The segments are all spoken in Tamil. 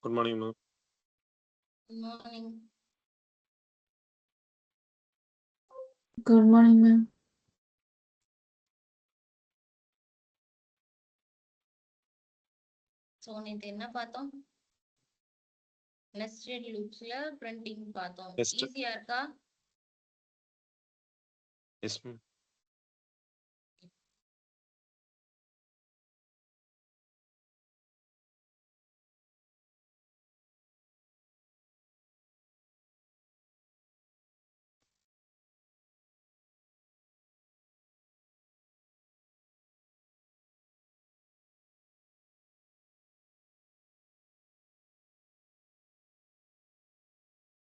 Good morning, ma'am. Good morning. Good morning, ma'am. So நேத்து என்ன பார்த்தோம்? Nested loopsல printing பார்த்தோம். Nested. ஈஸியா இருக்கா? Yes, ma'am.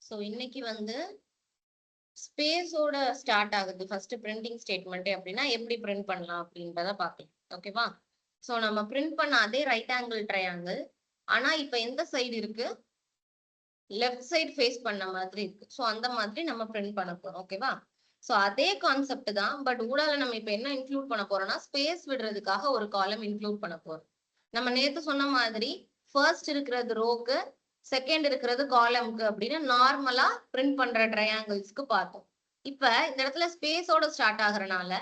So இன்னைக்கு வந்து ஸ்பேஸோட ஸ்டார்ட் ஆகுது ஃபர்ஸ்ட் பிரிண்டிங் ஸ்டேட்மெண்ட் அப்படின்னா எப்படி பிரிண்ட் பண்ணலாம் அப்படின்றத பார்க்கலாம். ஓகேவா? ஸோ நம்ம பிரிண்ட் பண்ண அதே ரைட் ஆங்கிள் ட்ரையாங்கிள், ஆனா இப்ப எந்த சைடு இருக்கு? லெஃப்ட் சைடு ஃபேஸ் பண்ண மாதிரி இருக்கு. ஸோ அந்த மாதிரி நம்ம பிரிண்ட் பண்ண போறோம். ஓகேவா? ஸோ அதே கான்செப்ட் தான், பட் ஊடால நம்ம இப்ப என்ன இன்க்ளூட் பண்ண போறோம்னா ஸ்பேஸ் விடுறதுக்காக ஒரு காலம் இன்க்ளூட் பண்ண போறோம். நம்ம நேத்து சொன்ன மாதிரி ஃபர்ஸ்ட் இருக்கிறது ரோக்கு, செகண்ட் இருக்கிறது காலம்க்கு அப்படின்னு நார்மலா பிரிண்ட் பண்ற ட்ரையாங்கிள்ஸ்க்கு பார்த்தோம். இப்ப இந்த இடத்துல ஸ்பேஸோட ஸ்டார்ட் ஆகுறனால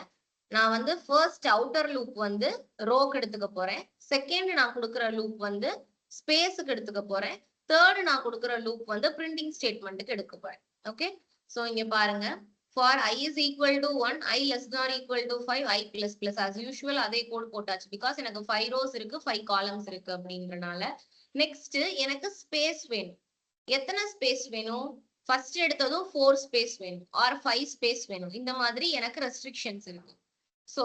நான் வந்து ஃபர்ஸ்ட் அவுட்டர் லூப் வந்து ரோக்கு எடுத்துக்க போறேன், செகண்ட் நான் கொடுக்குற லூப் வந்து ஸ்பேஸுக்கு எடுத்துக்க போறேன், தேர்ட் நான் கொடுக்குற லூப் வந்து பிரிண்டிங் ஸ்டேட்மெண்ட்டுக்கு எடுக்க போறேன். ஓகே, சோ இங்க பாருங்க, for i is equal to 1, i less than or equal to 5, i plus plus as usual அதே கோட் போட்டாச்சு. பிகாஸ் எனக்கு 5 rows இருக்கு 5 columns இருக்கு அப்படின்றனால. நெக்ஸ்ட் எனக்கு ஸ்பேஸ் வேணும். எத்தனை ஸ்பேஸ் வேணும்? ஃபர்ஸ்ட் எடுத்ததும் 4 ஸ்பேஸ் வேணும் ஆர் 5 ஸ்பேஸ் வேணும். இந்த மாதிரி எனக்கு ரெஸ்ட்ரிக்ஷன்ஸ் இருக்கு. சோ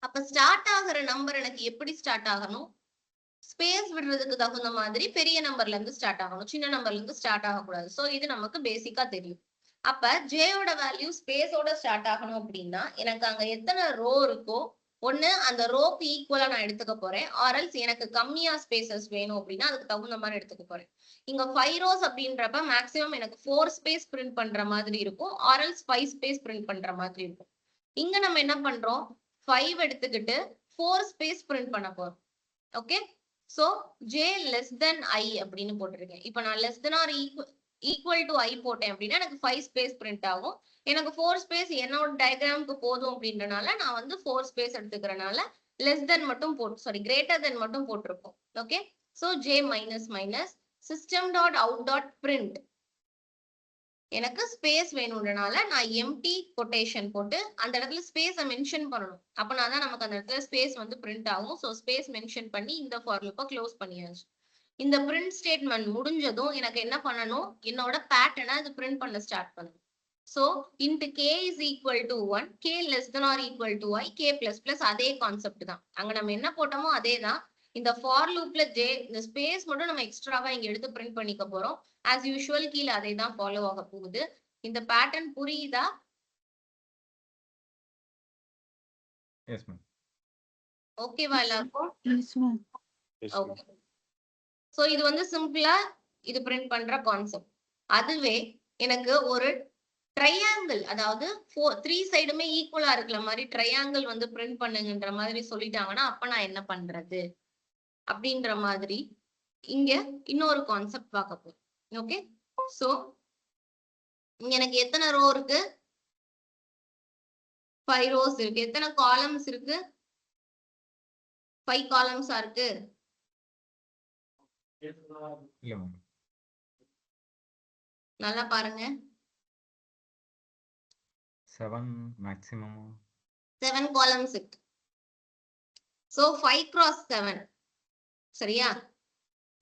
அப்ப ஸ்டார்ட் ஆகுற நம்பர் எனக்கு எப்படி ஸ்டார்ட் ஆகணும்? ஸ்பேஸ் விடுறதுக்கு தகுந்த மாதிரி பெரிய நம்பர்ல இருந்து ஸ்டார்ட் ஆகணும், சின்ன நம்பர்ல இருந்து ஸ்டார்ட் ஆகக்கூடாது. சோ இது நமக்கு பேசிக்கா தெரியும். அப்ப ஜேயோட வேல்யூ ஸ்பேஸோட ஸ்டார்ட் ஆகணும் அப்படின்னா எனக்கு அங்க எத்தனை ரோ இருக்கோ ஒண்ணு அந்த ரோக்கு ஈக்குவலா நான் எடுத்துக்க போறேன், ஆர்எல்ஸ் எனக்கு கம்மியா ஸ்பேசஸ் வேணும் அப்படின்னா அதுக்கு தகுந்த மாதிரி எடுத்துக்க போறேன். இங்க 5 ரோஸ் அப்படின்றப்ப மேக்ஸிமம் எனக்கு 4 ஸ்பேஸ் பிரிண்ட் பண்ற மாதிரி இருக்கும், ஆர்எல்ஸ் 5 ஸ்பேஸ் பிரிண்ட் பண்ற மாதிரி இருக்கும். இங்க நம்ம என்ன பண்றோம், 5 எடுத்துக்கிட்டு 4 ஸ்பேஸ் பிரிண்ட் பண்ண போறோம். Okay, so j less than i அப்படின்னு போட்டிருக்கேன். இப்ப நான் less than or equal to i போட்டேன் அப்படின்னா எனக்கு 5 ஸ்பேஸ் பிரிண்ட் ஆகும். எனக்கு 4 ஸ்பேஸ் என்னோட டயக்ராமுக்கு போதும் அப்படின்றனால நான் வந்து 4 ஸ்பேஸ் எடுத்துக்கிறனால லெஸ் தென் மட்டும் போட்டு சாரி கிரேட்டர் தென் மட்டும் போட்டிருக்கோம். Okay, so j minus minus system dot out dot print எனக்கு ஸ்பேஸ் வேணும்ன்றனால நான் எம்டி கொட்டேஷன் போட்டு அந்த இடத்துல ஸ்பேஸை மென்ஷன் பண்ணணும். அப்பனா தான் நமக்கு அந்த இடத்துல ஸ்பேஸ் வந்து பிரிண்ட் ஆகும். ஸோ ஸ்பேஸ் மென்ஷன் பண்ணி இந்த ஃபார் லூப்பை க்ளோஸ் பண்ணியாச்சு. இந்த பிரிண்ட் ஸ்டேட்மெண்ட் முடிஞ்சதும் எனக்கு என்ன பண்ணணும், என்னோட பேட்டர்னை அது பிரிண்ட் பண்ண ஸ்டார்ட் பண்ணணும். So into k is equal to 1, k less than or equal to i, k plus plus அதே கான்செப்ட் தான். அங்க நம்ம என்ன போட்டோமோ அதே தான். இந்த ஃபார் லூப்ல ஜே இந்த ஸ்பேஸ் மட்டும் நம்ம எக்ஸ்ட்ராவா இங்க எடுத்து பிரிண்ட் பண்ணிக்க போறோம். ஆஸ் யூஷுவல் கீழே அதே தான் ஃபாலோ ஆக போகுது. இந்த பேட்டர்ன் புரியுதா? Yes ma'am. ஓகேவா எல்லாருக்கும்? Yes, ma'am. Yes, ma'am. Okay, so இது வந்து சிம்பிளா இது பிரிண்ட் பண்ற கான்செப்ட். அதுவே எனக்கு ஒரு ட்ரையாங்கிள், அதாவது 3 சைடுமே ஈக்குவலா இருக்கிற மாதிரி ட்ரையாங்கிள் வந்து பிரிண்ட் பண்ணுங்கன்ற மாதிரி சொல்லிட்டாங்கன்னா அப்ப நான் என்ன பண்றது அப்படின்ற மாதிரி இங்க இன்னொரு கான்செப்ட் பார்க்க போறோம். ஓகே, சோ எனக்கு எத்தனை ரோ இருக்கு? 5 ரோஸ் இருக்கு. எத்தனை காலம்ஸ் இருக்கு? 5 காலம்ஸா இருக்கு. இல்ல மேம். நல்லா பாருங்க, 7 மேக்ஸிமம். 7 காலம்ஸ் இருக்கு. சோ 5 cross 7 சரியா?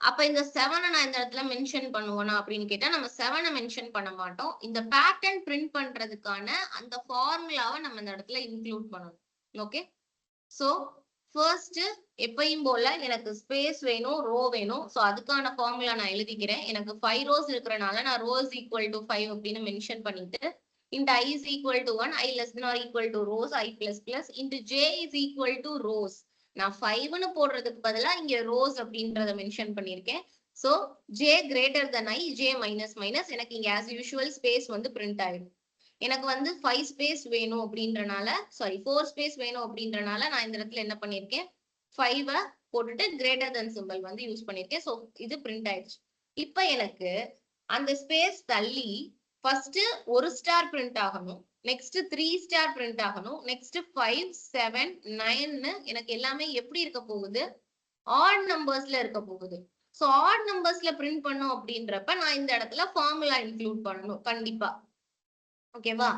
அப்ப இந்த 7 நான் இந்த இடத்துல மென்ஷன் பண்ணுவேனா அப்படின்னு கேட்டா நம்ம 7 மென்ஷன் பண்ண மாட்டோம். இந்த பேட்டர்ன் பிரிண்ட் பண்றதுக்கான அந்த ஃபார்முலாவை நம்ம இந்த இடத்துல இன்க்ளூட் பண்ணணும். ஓகே, சோ ஃபர்ஸ்ட் எப்பயும் போல எனக்கு ஸ்பேஸ் வேணும், ரோ வேணும். சோ அதுக்கான ஃபார்முலா நான் எழுதிக்கிறேன். எனக்கு 5 ரோஸ் இருக்கிறனால நான் ரோஸ் ஈக்குவல் டு 5 அப்படின்னு மென்ஷன் பண்ணிட்டு into i is equal to 1, i less than or equal to rows, i plus plus into j is equal to rows. நான் 5ன்னு போடுறதுக்கு பதிலா இங்க ரோஸ் அப்படின்றத மென்ஷன் பண்ணிருக்கேன். So j greater than i, j minus minus எனக்கு இங்க as usual ஸ்பேஸ் வந்து பிரிண்ட் ஆயிடும். எனக்கு வந்து 5 ஸ்பேஸ் வேணும் அப்படின்றனால சாரி 4 ஸ்பேஸ் வேணும் அப்படின்றனால நான் இந்த இடத்துல என்ன பண்ணிருக்கேன், 5 போட்டுட்டு கிரேட்டர் தென் சிம்பிள் வந்து யூஸ் பண்ணிருக்கேன். ஸோ இது பிரிண்ட் ஆயிடுச்சு. இப்ப எனக்கு அந்த ஸ்பேஸ் தள்ளி ஃபர்ஸ்ட் ஒரு ஸ்டார் பிரிண்ட் ஆகணும், நெக்ஸ்ட் 3 ஸ்டார் பிரிண்ட் ஆகணும், நெக்ஸ்ட் 5 7 9 எனக்கு எல்லாமே எப்படி இருக்க போகுது, ஆட் நம்பர்ஸ்ல இருக்க போகுது. சோ ஆட் நம்பர்ஸ்ல பிரிண்ட் பண்ணும் அப்படின்றப்ப நான் இந்த இடத்துல ஃபார்முலா இன்க்ளூட் பண்ணணும் கண்டிப்பா. ஓகேவா?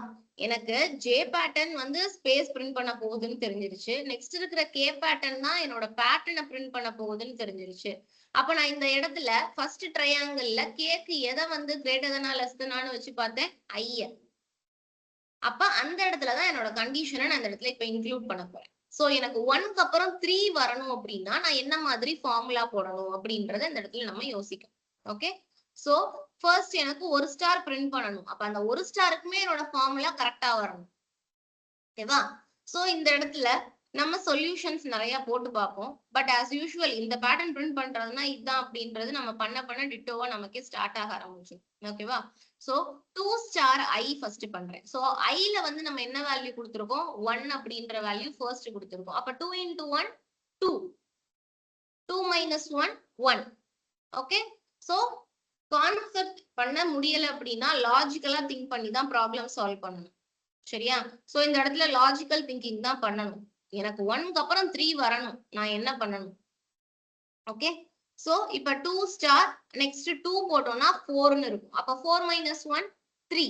எனக்கு ஜே பேட்டர்ன் வந்து ஸ்பேஸ் பிரிண்ட் பண்ண போகுதுன்னு தெரிஞ்சிருச்சு. நெக்ஸ்ட் இருக்கிற கே பேட்டர்ன் தான் என்னோட பேட்டர்னை பிரிண்ட் பண்ண போகுதுன்னு தெரிஞ்சிருச்சு. அப்ப நான் இந்த இடத்துல ஃபர்ஸ்ட் ட்ரையாங்கிள்ல கேக்கு எதை வந்து கிரேட்டர் தெனா லெஸ் தெனான்னு வச்சு பார்த்தேன், ஐய. அப்ப அந்த இடத்துலதான் என்னோட கண்டிஷனை நான் இந்த இடத்துல இப்ப இன்க்ளூட் பண்ண போறேன். சோ எனக்கு 1க்கு அப்புறம் 3 வரணும் அப்படின்னா நான் என்ன மாதிரி ஃபார்முலா போடணும் அப்படின்றத இந்த இடத்துல நம்ம யோசிக்கணும். ஓகே, சோ ஃபர்ஸ்ட் எனக்கு ஒரு ஸ்டார் பிரிண்ட் பண்ணணும். அப்ப அந்த ஒரு ஸ்டாருக்குமே என்னோட ஃபார்முலா கரெக்டா வரணும். ஓகேவா? சோ இந்த இடத்துல நம்ம சொல்யூஷன்ஸ் நிறைய போட்டு பார்ப்போம். பட் ஆஸ் யூஷுவல் இந்த பேட்டர்ன் பிரிண்ட் பண்றதுன்னா இதுதான் அப்படின்றது நம்ம பண்ண டிட்டோவா நமக்கே ஸ்டார்ட் ஆக ஆரம்பிச்சு. ஓகேவா? சோ 2 ஸ்டார் ஐ ஃபர்ஸ்ட் பண்றேன். சோ ஐல வந்து நம்ம என்ன வேல்யூ கொடுத்துருக்கோம், 1 அப்படின்ற வேல்யூ ஃபர்ஸ்ட் கொடுத்துருக்கோம். அப்ப 2 into 1 2, 2 minus 1 1. Okay, so concept பண்ண முடியல அப்படின்னா லாஜிக்கலா திங்க் பண்ணி தான் ப்ராப்ளம் சால்வ் பண்ணணும். சரியா? சோ இந்த இடத்துல லாஜிக்கல் திங்கிங் தான் பண்ணணும். எனக்கு 1க்கு அப்புறம் 3 வரணும், நான் என்ன பண்ணணும்? ஓகே, சோ இப்ப 2 ஸ்டார் நெக்ஸ்ட் 2 போட்டோம்னா 4ன்னு இருக்கும். அப்ப 4 minus 1 3.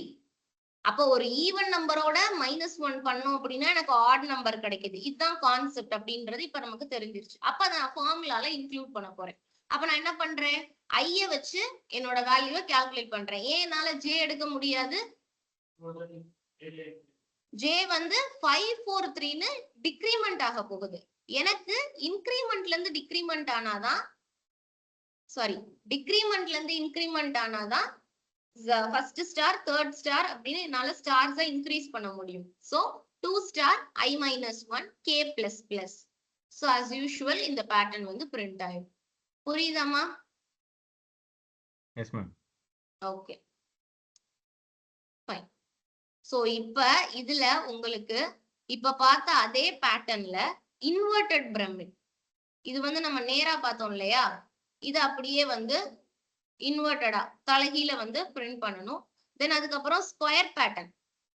அப்ப ஒரு ஈவன் நம்பரோட -1 பண்ணோம் அப்படின்னா எனக்கு ஆட் நம்பர் கிடைக்குது. இதுதான் கான்செப்ட் அப்படின்றது இப்ப நமக்கு தெரிஞ்சிருச்சு. அப்ப நான் ஃபார்முலால இன்க்ளூட் பண்ண போறேன். அப்ப நான் என்ன பண்றேன், ஐய வச்சு என்னோட வேல்யூவை கால்குலேட் பண்றேன். ஏன் என்னால ஜே எடுக்க முடியாது, ஜே வந்து 543ன்னு டிக்ரிமெண்ட் ஆக போகுது. எனக்கு இன்கிரிமெண்ட்ல இருந்து டிக்ரிமெண்ட் ஆனாதான், சாரி டிக்ரிமெண்ட்ல இருந்து இன்கிரிமெண்ட் ஆனாதான் ஃபர்ஸ்ட் ஸ்டார் தேர்ட் ஸ்டார் அப்படின்னு என்னால ஸ்டார்ஸை இன்க்ரீஸ் பண்ண முடியும். So 2 star i -1 k plus plus. So as usual இந்த பேட்டர்ன் வந்து பிரிண்ட் ஆயிடும். புரியுதாமா? Yes ma'am. Okay fine. So இப்ப இதுல உங்களுக்கு இப்ப பார்த்த அதே பேட்டர்ன்ல இன்வெர்டட் பிரமிட், இது வந்து நம்ம நேரா பார்த்தோம் இல்லையா, இது அப்படியே வந்து இன்வெர்டடா தலைகீழ வந்து பிரிண்ட் பண்ணணும். தென் அதுக்கப்புறம் ஸ்கொயர் பேட்டர்ன்.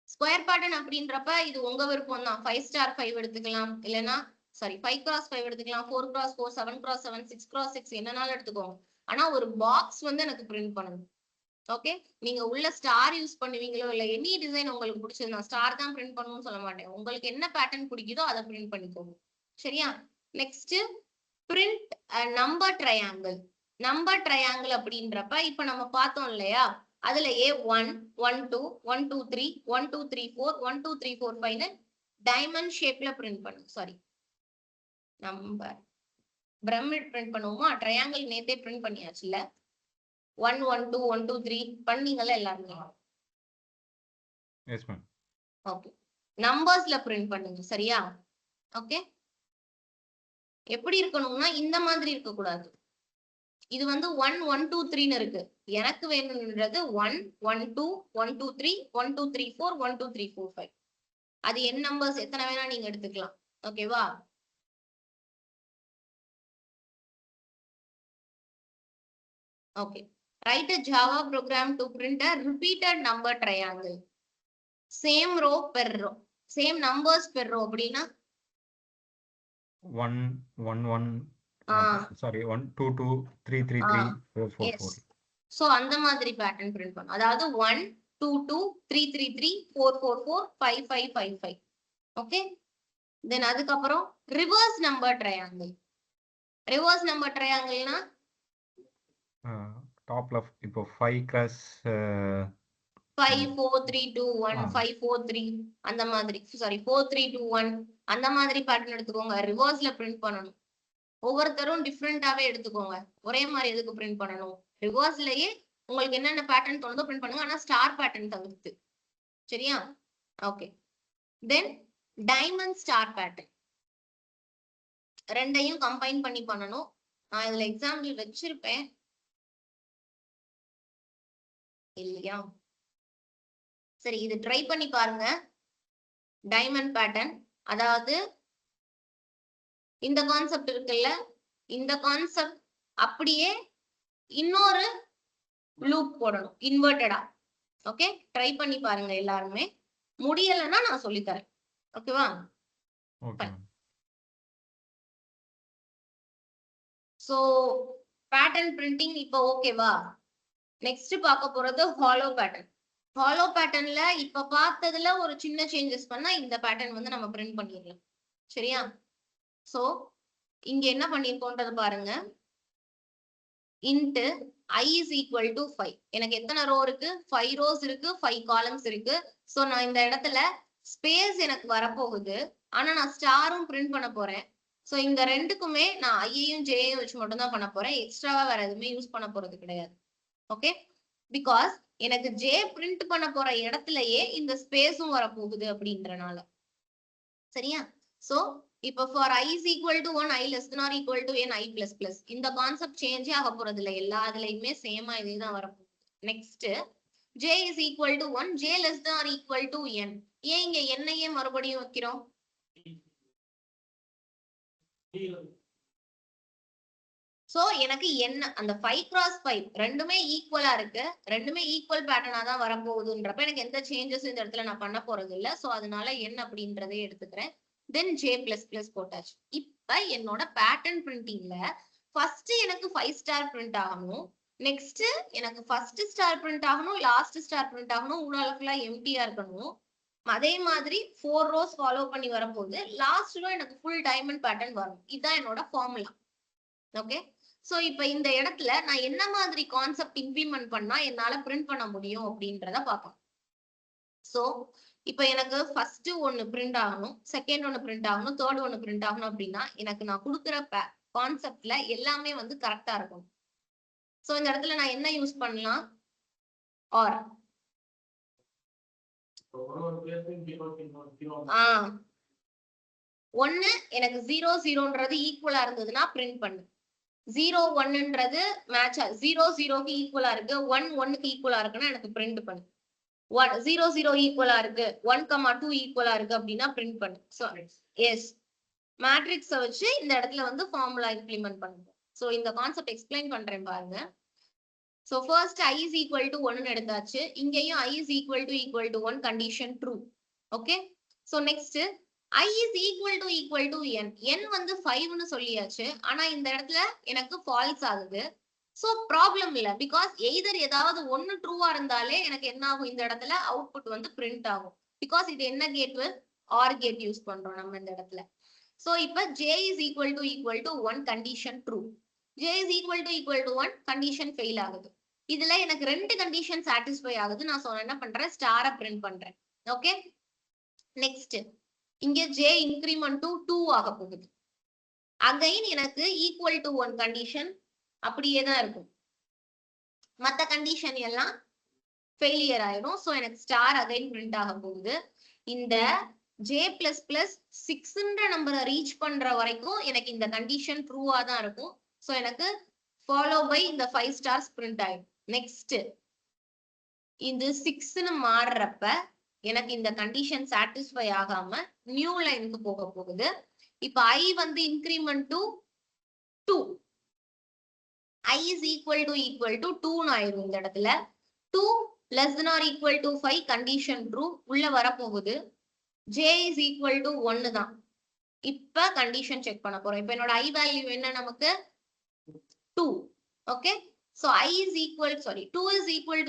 ஸ்கொயர் பேட்டர்ன் அப்படின்றப்ப இது உங்க விருப்பம் தான். 5 ஸ்டார் 5 எடுத்துக்கலாம், இல்லைன்னா சாரி 5 cross 5 எடுத்துக்கலாம், 4 cross 4, 7 cross 7, 6 cross 6 என்னனாலும் எடுத்துக்கோங்க. ஆனா ஒரு பாக்ஸ் வந்து எனக்கு பிரிண்ட் பண்ணணும். ஓகே, நீங்க உள்ள ஸ்டார் யூஸ் பண்ணுவீங்களோ இல்ல எனி டிசைன் உங்களுக்கு பிடிச்சது, நான் ஸ்டார் தான் பிரிண்ட் பண்ணணும்னு சொல்ல மாட்டேன். உங்களுக்கு என்ன பேட்டர்ன் பிடிக்குதோ அதை பிரிண்ட் பண்ணிக்கோங்க. சரியா? Next print number triangle. Number triangle அப்படின்றப்ப இப்ப நம்ம பார்த்தோம் இல்லையா, அதுலயே 1 1 2 1 2 3 1 2 3 4 1 2 3 4 5 டைமண்ட் ஷேப்ல பிரிண்ட் பண்ணும். சாரி நம்பர் பிரமிட் பிரிண்ட் பண்ணுவோமா, ட்ரையாங்கிள் நேத்தே பிரிண்ட் பண்ணியாச்சுல. 1 1 2 1 2 3 பண்ணீங்கல்ல எல்லாருமே. S ma'am. ஓகே, நம்பர்ஸ்ல பிரிண்ட் பண்ணுங்க. சரியா? ஓகே, எப்படி இருக்கணும்னா இந்த மாதிரி இருக்க கூடாது. இது வந்து 1 1 2 3ன்னு இருக்கு. எனக்கு வேணும்ன்றது 1 1 2 1 2 3 1 2 3 4 1 2 3 4 5. அது n நம்பர்ஸ் எத்தனை வேணா நீங்க எடுத்துக்கலாம். ஓகேவா? Okay, write a Java program to print a repeated number triangle. Same row per row, same numbers per row அப்படின்னா 1 1 1 சாரி 1 2 2 3 3 3 4 4 4. சோ அந்த மாதிரி பேட்டர்ன் பிரிண்ட் பண்ணும். அதாவது 1 2 2 3 3 3 4 4 4 5 5 5 5. ஓகே, தென் அதுக்கப்புறம் reverse number triangle. Reverse number ட்ரையாங்கிள்னா டாப்ல இப்போ 5 கிராஸ் 5 4 3 2 1 5 4 3 அந்த மாதிரி, சாரி 4 3 2 1 அந்த மாதிரி பேட்டர்ன் எடுத்துக்கோங்க. ரிவர்ஸ்ல பிரிண்ட் பண்ணணும். ஒவ்வொருத்தரும் டிஃப்ரெண்டாவே எடுத்துக்கோங்க. ஒரே மாதிரி எதுக்கு பிரிண்ட் பண்ணணும்? ரிவர்ஸ்லயே உங்களுக்கு என்னென்ன பேட்டர்ன் தோணுதோ பிரிண்ட் பண்ணுங்க, ஆனா ஸ்டார் பேட்டர்ன் தவிர்த்து. சரியா? ஓகே, தென் டைமண்ட் ஸ்டார் பேட்டர்ன் ரெண்டையும் கம்பைன் பண்ணி பண்ணணும். நான் இதுல எக்ஸாம்பிள் வச்சிருப்பேன் இல்லையா? சரி, இது ட்ரை பண்ணி பாருங்க. டைமண்ட் பேட்டர்ன், அதாவது இந்த கான்செப்ட் இருக்குல்ல, இந்த கான்செப்ட் அப்படியே இன்னொரு லூப் போடணும் இன்வெர்டடா. ஓகே, ட்ரை பண்ணி பாருங்க எல்லாருமே. முடியலைன்னா நான் சொல்லித்தரேன். ஓகேவா? ஓகே. சோ பேட்டர்ன் பிரிண்டிங் இப்போ ஓகேவா? நெக்ஸ்ட் பார்க்க போறது ஹாலோ பேட்டர்ன். ஹாலோ பேட்டர்ன்ல இப்ப பார்த்ததுல ஒரு சின்ன சேஞ்சஸ் பண்ணா இந்த பேட்டர்ன் வந்து நம்ம பிரிண்ட் பண்ணிடலாம். சரியா? சோ இங்க என்ன பண்ணிருக்கோன்றது பாருங்க. Int I is equal to 5. எனக்கு எத்தனை ரோ இருக்கு? 5 rows இருக்கு, 5 columns இருக்கு. சோ நான் இந்த இடத்துல ஸ்பேஸ் எனக்கு வரப்போகுது. ஆனா நான் ஸ்டாரும் பிரிண்ட் பண்ண போறேன். சோ இந்த ரெண்டுக்குமே நான் ஐயையும் ஜேயும் வச்சு மட்டும் தான் பண்ண போறேன். எக்ஸ்ட்ராவா வேற எதுவுமே யூஸ் பண்ண போறது கிடையாது. ஓகே, பிகாஸ் எனக்கு ஜே பிரிண்ட் பண்ண போற இடத்துலயே இந்த ஸ்பேஸும் வரப்போகுது அப்படின்றனால. சரியா? சோ இப்போ for I is equal to 1, I less than or equal to n, I plus plus. இந்த கான்செப்ட் சேஞ்சே ஆக போறது இல்லை. எல்லா இதுலயுமே சேமா இதே தான் வரப்போகுது. Next J is equal to 1, J less than or equal to n. ஏன் இங்க என்னையே மறுபடியும் வைக்கிறோம்? சோ எனக்கு என்ன அந்த 5x5 ரெண்டுமே ஈக்குவலா இருக்கு, ரெண்டுமே ஈக்குவல் பேட்டர்னா தான் வரப்போகுதுன்றப்ப எனக்கு எந்த சேஞ்சஸும் இந்த இடத்துல நான் பண்ண போறது இல்லை. சோ அதனால n அப்படின்றதே எடுத்துக்கிறேன். தென் J பிளஸ் பிளஸ் போட்டாச்சு. இப்ப என்னோட பேட்டர்ன் பிரிண்டிங்ல ஃபர்ஸ்ட் எனக்கு 5 ஸ்டார் பிரிண்ட் ஆகணும். நெக்ஸ்ட் எனக்கு ஃபர்ஸ்ட் ஸ்டார் பிரிண்ட் ஆகணும், லாஸ்ட் ஸ்டார் பிரிண்ட் ஆகணும், ஊடாலக்குலாம் எம்டியா இருக்கணும். அதே மாதிரி 4 rows ஃபாலோ பண்ணி வரும்போது லாஸ்ட் ரோ எனக்கு ஃபுல் டைமண்ட் பேட்டர்ன் வரும். இதுதான் என்னோட ஃபார்முலா. ஓகே, சோ இப்ப இந்த இடத்துல நான் என்ன மாதிரி கான்செப்ட் இம்ப்ளிமெண்ட் பண்ணா என்னால பிரிண்ட் பண்ண முடியும் அப்படின்றத பார்ப்போம். சோ இப்ப எனக்கு ஃபர்ஸ்ட் ஒன்னு பிரிண்ட் ஆகணும், செகண்ட் ஒன்னு பிரிண்ட் ஆகணும், தேர்ட் ஒன்னு பிரிண்ட் ஆகணும் அப்படின்னா எனக்கு நான் கொடுக்குற கான்செப்ட்ல எல்லாமே வந்து கரெக்டா இருக்கும். சோ இந்த இடத்துல நான் என்ன யூஸ் பண்ணலாம்? ஆர் ஒன்னு எனக்கு 0 0ன்றது ஈக்குவலா இருந்ததுன்னா பிரிண்ட் பண்ணு. 0 1ன்றது மேட்ச் 0 0க்கு ஈக்குவலா இருக்கு, 1 1க்கு ஈக்குவலா இருக்குன்னா எனக்கு பிரிண்ட் பண்ணு. 0 0 ஈக்குவலா இருக்கு, 1,2 ஈக்குவலா இருக்கு அப்படின்னா பிரிண்ட் பண்ணு. சோ எஸ், மேட்ரிக்ஸை வச்சு இந்த இடத்துல வந்து ஃபார்முலா இம்ப்ளிமெண்ட் பண்ணுவோம். சோ இந்த கான்செப்ட் எக்ஸ்பிளைன் பண்றேன் பாருங்க. So first I is equal to 1 எடுத்தாச்சு. இங்கேயும் I is equal to 1 condition true. Okay, so next I is equal to n. n வந்து 5ன்னு சொல்லியாச்சு. ஆனா இந்த இடத்துல எனக்கு ஃபால்ஸ் ஆகுது. சோ ப்ராப்ளம் இல்ல, பிகாஸ் எய்தர் ஏதாவது ஒன்னு ட்ரூவா இருந்தாலே எனக்கு என்ன ஆகும்? இந்த இடத்துல அவுட்புட் வந்து பிரிண்ட் ஆகும். பிகாஸ் இது என்ன கேட்? ஆர் கேட் யூஸ் பண்றோம் நம்ம இந்த இடத்துல. சோ இப்ப J is equal to 1 condition true, J is equal to 1 condition fail ஆகுது. இதுல எனக்கு ரெண்டு கண்டிஷன் சாட்டிஸ்ஃபை ஆகுது. நான் என்ன பண்றேன்? ஸ்டாரை பிரிண்ட் பண்றேன். ஓகே, நெக்ஸ்ட் இங்க J இன்கிரிமெண்ட் டு 2 ஆக போகுது. அகைன் எனக்கு ஈக்குவல் டு 1 கண்டிஷன் அப்படியே தான் இருக்கும். மத்த கண்டிஷன் எல்லாம் ஃபெயிலியர் ஆயிடும். சோ எனக்கு ஸ்டார் அகைன் பிரிண்ட் ஆக போகுது. இந்த J பிளஸ் பிளஸ் 6ன்ற நம்பரை ரீச் பண்ற வரைக்கும் எனக்கு இந்த கண்டிஷன் ட்ரூவா தான் இருக்கும். சோ எனக்கு ஃபாலோ பை இந்த 5 ஸ்டார்ஸ் பிரிண்ட் ஆயிடும். நெக்ஸ்ட் இது 6ன்னு மாறுறப்ப எனக்கு இந்த கண்டிஷன் சாட்டிஸ்ஃபை ஆகாம நியூ லைனுக்கு போக போகுது. இப்ப I வந்து increment to 2, I is equal to 2ன்னு ஆயிரும். இந்த இடத்துல 2 less than or equal to 5 condition true உள்ள வரப்போகுது. J is equal to 1 தான். இப்ப கண்டிஷன் செக் பண்ண போறோம். இப்ப என்னோட I வேல்யூ என்ன? நமக்கு 2. Okay, so I is equal 2 is equal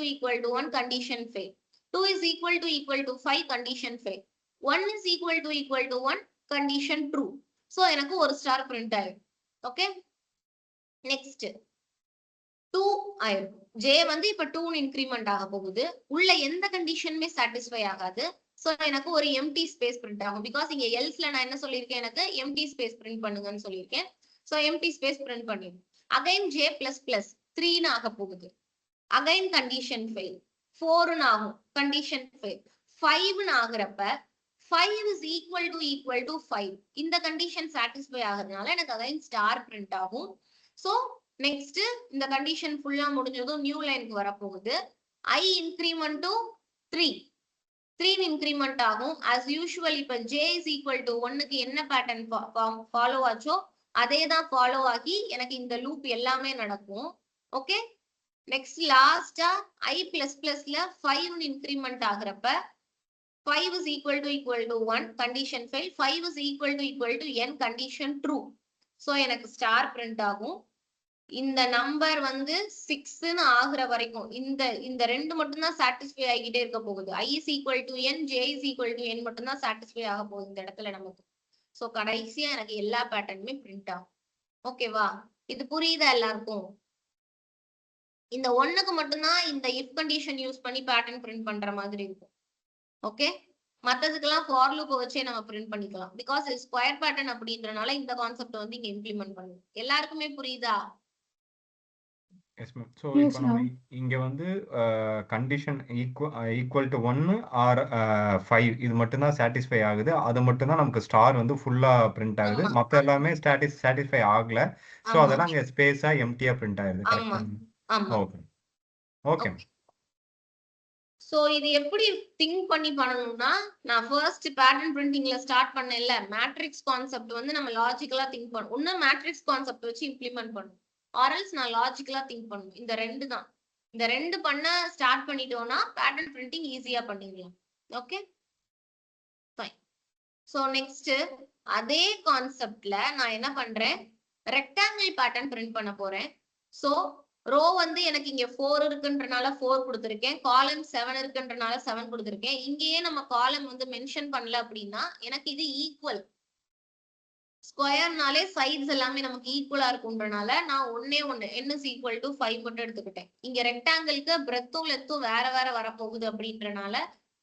to 1 condition fail, 2 is equal to 5 condition fail, 1 is equal to 1 condition true. so எனக்கு ஒரு ஸ்டார் பிரிண்ட் ஆயிடும். ஓகே, நெக்ஸ்ட் 2 ஆயிடும். J வந்து இப்ப 2 இன்கிரிமெண்ட் ஆக போகுது. உள்ள எந்த கண்டிஷனுமே சாட்டிஸ்ஃபை ஆகாது. சோ எனக்கு ஒரு எம்டி ஸ்பேஸ் பிரிண்ட் ஆகும். பிகாஸ் இங்க எல்ஸ்ல நான் என்ன சொல்லியிருக்கேன்? எனக்கு எம்டி ஸ்பேஸ் பிரிண்ட் பண்ணுங்கன்னு சொல்லியிருக்கேன். சோ எம்டி ஸ்பேஸ் பிரிண்ட் பண்ணிடும். அகைன் J பிளஸ் பிளஸ் 3ன்னு ஆக போகுது. Again condition fail. 4ன்னு ஆகும், கண்டிஷன் ஃபெயில். 5ன்னு ஆகுறப்ப 5 is equal to 5. இந்த கண்டிஷன் சாட்டிஸ்ஃபை ஆகுறதுனால எனக்கு அகைன் ஸ்டார் பிரிண்ட் ஆகும். சோ நெக்ஸ்ட் இந்த கண்டிஷன் ஃபுல்லா முடிஞ்சதும் நியூ லைனுக்கு வரப்போகுது. I இன்கிரிமெண்ட் டு 3 இன்கிரிமெண்ட் ஆகும். as usual இப்ப J is equal to 1க்கு என்ன பேட்டர்ன் ஃபாலோ ஆச்சோ அதே தான் ஃபாலோ ஆகி எனக்கு இந்த லூப் எல்லாமே நடக்கும். ஓகே, நெக்ஸ்ட் லாஸ்டா I++ ல 5 increment ஆகுறப்ப 5 is equal to 1 condition fail, 5 is equal to n condition true. So எனக்கு ஸ்டார் பிரிண்ட் ஆகும். இந்த நம்பர் வந்து 6ன்னு ஆகுற வரைக்கும் இந்த ரெண்டு மட்டும் தான் சாட்டிஸ்ஃபை ஆகிட்டே இருக்க போகுது. I is equal to n, j is equal to n மட்டும் தான் சாட்டிஸ்ஃபை ஆக போகுது இந்த இடத்துல நமக்கு. சோ கடைசியா எனக்கு எல்லா பேட்டர்னுமே பிரிண்ட் ஆகும். ஓகேவா, இது புரியுதா எல்லாருக்கும்? இந்த ஒண்ணுக்கு மட்டும்தான் இந்த இஃப் கண்டிஷன் யூஸ் பண்ணி பேட்டர்ன் பிரிண்ட் பண்ற மாதிரி இருக்கும். ஓகே, மத்ததுக்கெல்லாம் ஃபார் லூப் வச்சே நம்ம பிரிண்ட் பண்ணிக்கலாம். பிகாஸ் இது ஸ்கொயர் பேட்டர்ன் அப்படின்றனால இந்த கான்செப்ட் வந்து இங்க இம்ப்ளிமெண்ட் பண்ணுவோம். எல்லாருக்குமே புரியுதா? Yes ma'am. ஸோ இப்போ நம்ம இங்க வந்து கண்டிஷன் ஈக்குவல் டு 1 ஆர் 5 இது மட்டும்தான் சாட்டிஸ்ஃபை ஆகுது. அது மட்டும்தான் நமக்கு ஸ்டார் வந்து ஃபுல்லா பிரிண்ட் ஆகுது. மற்ற எல்லாமே சாட்டிஸ்ஃபை ஆகல. ஸோ அதெல்லாம் இங்க ஸ்பேஸா எம்டியா பிரிண்ட் ஆகுது. Okay okay. சோ இது எப்படி திங்க் பண்ணி பண்ணணும்னா, நான் ஃபர்ஸ்ட் பேட்டர்ன் பிரிண்டிங்ல ஸ்டார்ட் பண்ணல மேட்ரிக்ஸ் கான்செப்ட் வந்து நம்ம லாஜிக்கலா திங்க் பண்ணணும். இன்னும் மேட்ரிக்ஸ் கான்செப்ட் வச்சு இம்ப்ளிமெண்ட் பண்ணணும். ஆர்எல்ஸ் நான் லாஜிக்கலா திங்க் பண்ணணும். இந்த ரெண்டு தான். இந்த ரெண்டு பண்ண ஸ்டார்ட் பண்ணிட்டோம்னா பேட்டர்ன் பிரிண்டிங் ஈஸியா பண்ணிடலாம். Okay fine. சோ நெக்ஸ்ட் அதே கான்செப்ட்ல நான் என்ன பண்றேன், ரெக்டாங்கிள் பேட்டர்ன் பிரிண்ட் பண்ண போறேன். சோ ரோ வந்து எனக்கு இங்க 4 இருக்குன்றனால 4 கொடுத்திருக்கேன், காலம் 7 இருக்குன்றனால 7 கொடுத்திருக்கேன். இங்கேயே நம்ம காலம் வந்து மென்ஷன் பண்ணல அப்படின்னா எனக்கு இது ஈக்குவல். ஸ்கொயர்னாலே சைட்ஸ் எல்லாமே நமக்கு ஈக்குவலா இருக்குன்றனால நான் ஒன்னே ஒண்ணு n is equal to 5 மட்டும் எடுத்துக்கிட்டேன். இங்க ரெக்டாங்கிளுக்கு பிரெத்தும் லெத்தும் வேற வேற வரப்போகுது அப்படின்றனால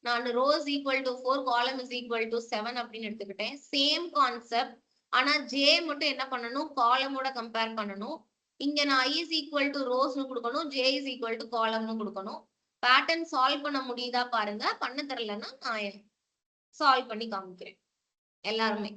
நான் ரோ is equal to 4, காலம் is equal to 7 அப்படின்னு எடுத்துக்கிட்டேன். Same concept. ஆனா ஜே மட்டும் என்ன பண்ணணும், காலமோட கம்பேர் பண்ணணும். இங்க நான் I is equal to ரோஸ்னு கொடுக்கணும், j is equal to காலம்னு கொடுக்கணும். பேட்டர்ன் சால்வ் பண்ண முடியுதா பாருங்க. பண்ண தெரியலன்னா நான் சால்வ் பண்ணி காமிக்கிறேன் எல்லாருமே.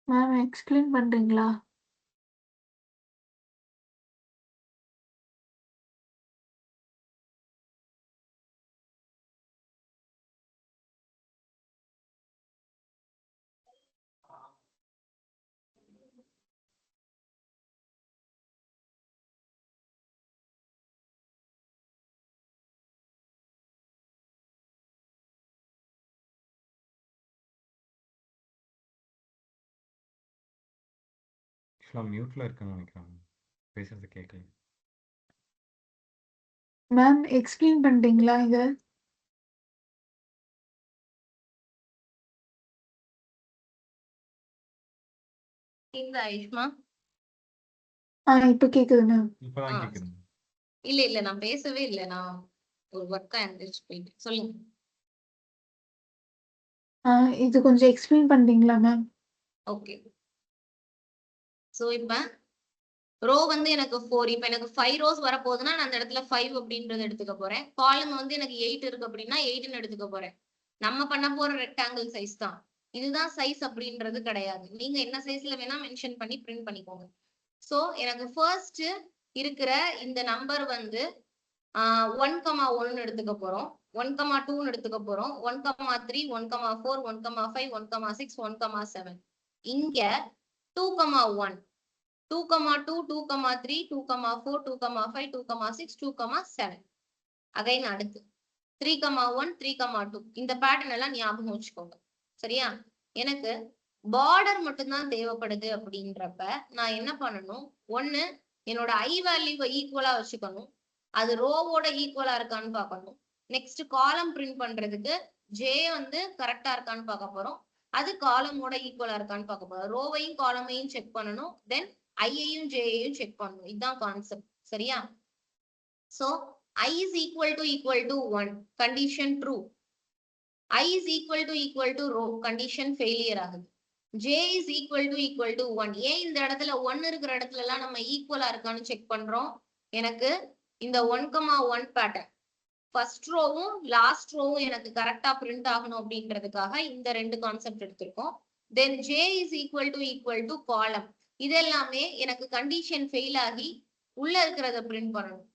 மேம் எக்ஸ்பிளைன் பண்றீங்களா? மியூட்ல இருக்குன்னு நினைக்கிறேன். பேசுறது கேட்கல. மேம் எக்ஸ்பிளைன் பண்றீங்களா இத? இந்த ஆயுஷ்மா இப்ப கேக்குது மேம். இப்பதான் கேக்குது. இல்ல நான் பேசவே இல்ல. நான் ஒரு ஒர்க்கா எந்திரிச்சு போயிட்டேன். சொல்லுங்க. இது கொஞ்சம் எக்ஸ்பிளைன் பண்றீங்களா மேம்? ஓகே. சோ இப்ப ரோ வந்து எனக்கு 4, இப்ப எனக்கு 5 ரோஸ் வரப்போகுதுன்னா நான் அந்த இடத்துல 5 அப்படின்றத எடுத்துக்க போறேன். காலம் வந்து எனக்கு 8 இருக்கு அப்படின்னா 8ன்னு எடுத்துக்க போறேன். நம்ம பண்ண போற ரெக்டாங்கிள் சைஸ் தான். இதுதான் சைஸ் அப்படின்றது கிடையாது. நீங்க என்ன சைஸ்ல வேணா மென்ஷன் பண்ணி பிரிண்ட் பண்ணிக்கோங்க. சோ எனக்கு ஃபர்ஸ்ட் இருக்கிற இந்த நம்பர் வந்து 1,1 எடுத்துக்க போறோம், 1,2 எடுத்துக்க போறோம், 1,3, 1,4, 1,5, 1,6, 1,7. இங்க 2,1, 2,2, 2,3, 2,4, 2,5, 2,6, 2,7. அகைன் அடுத்து 3,1, 3,2. இந்த பேட்டர்ன் எல்லாம் ஞாபகம் வச்சுக்கோங்க. சரியா? எனக்கு பார்டர் மட்டும்தான் தேவைப்படுது அப்படின்றப்ப நான் என்ன பண்ணணும், ஒண்ணு என்னோட I வேல்யூவை ஈக்குவலா வச்சுக்கணும். அது ரோவோட ஈக்குவலா இருக்கான்னு பார்க்கணும். நெக்ஸ்ட் காலம் பிரிண்ட் பண்றதுக்கு ஜே வந்து கரெக்டா இருக்கான்னு பார்க்க போறோம். அது காலமோட ஈக்குவலா இருக்கான்னு பார்க்க போறோம். ரோவையும் காலமையும் செக் பண்ணணும். தென் ஐயையும் ஜேயையும் செக் பண்ணணும். இதுதான் கான்செப்ட். சரியா? So I is equal to 1 condition true. I is equal to row condition failure ஆகுது. J is equal to 1. ஏன் இந்த இடத்துல 1 இருக்கிற இடத்துல எல்லாம் நம்ம ஈக்குவலா இருக்கான்னு செக் பண்றோம். எனக்கு இந்த 1,1 பேட்டர்ன் ஃபர்ஸ்ட் ரோவும் லாஸ்ட் ரோவும் எனக்கு கரெக்டா பிரிண்ட் ஆகணும் அப்படின்றதுக்காக இந்த ரெண்டு கான்செப்ட் எடுத்திருக்கோம். தென் J is equal to காலம். இது எல்லாமே எனக்கு கண்டிஷன் ஃபெயில் ஆகி உள்ள இருக்கிறத பிரிண்ட் பண்ணணும்.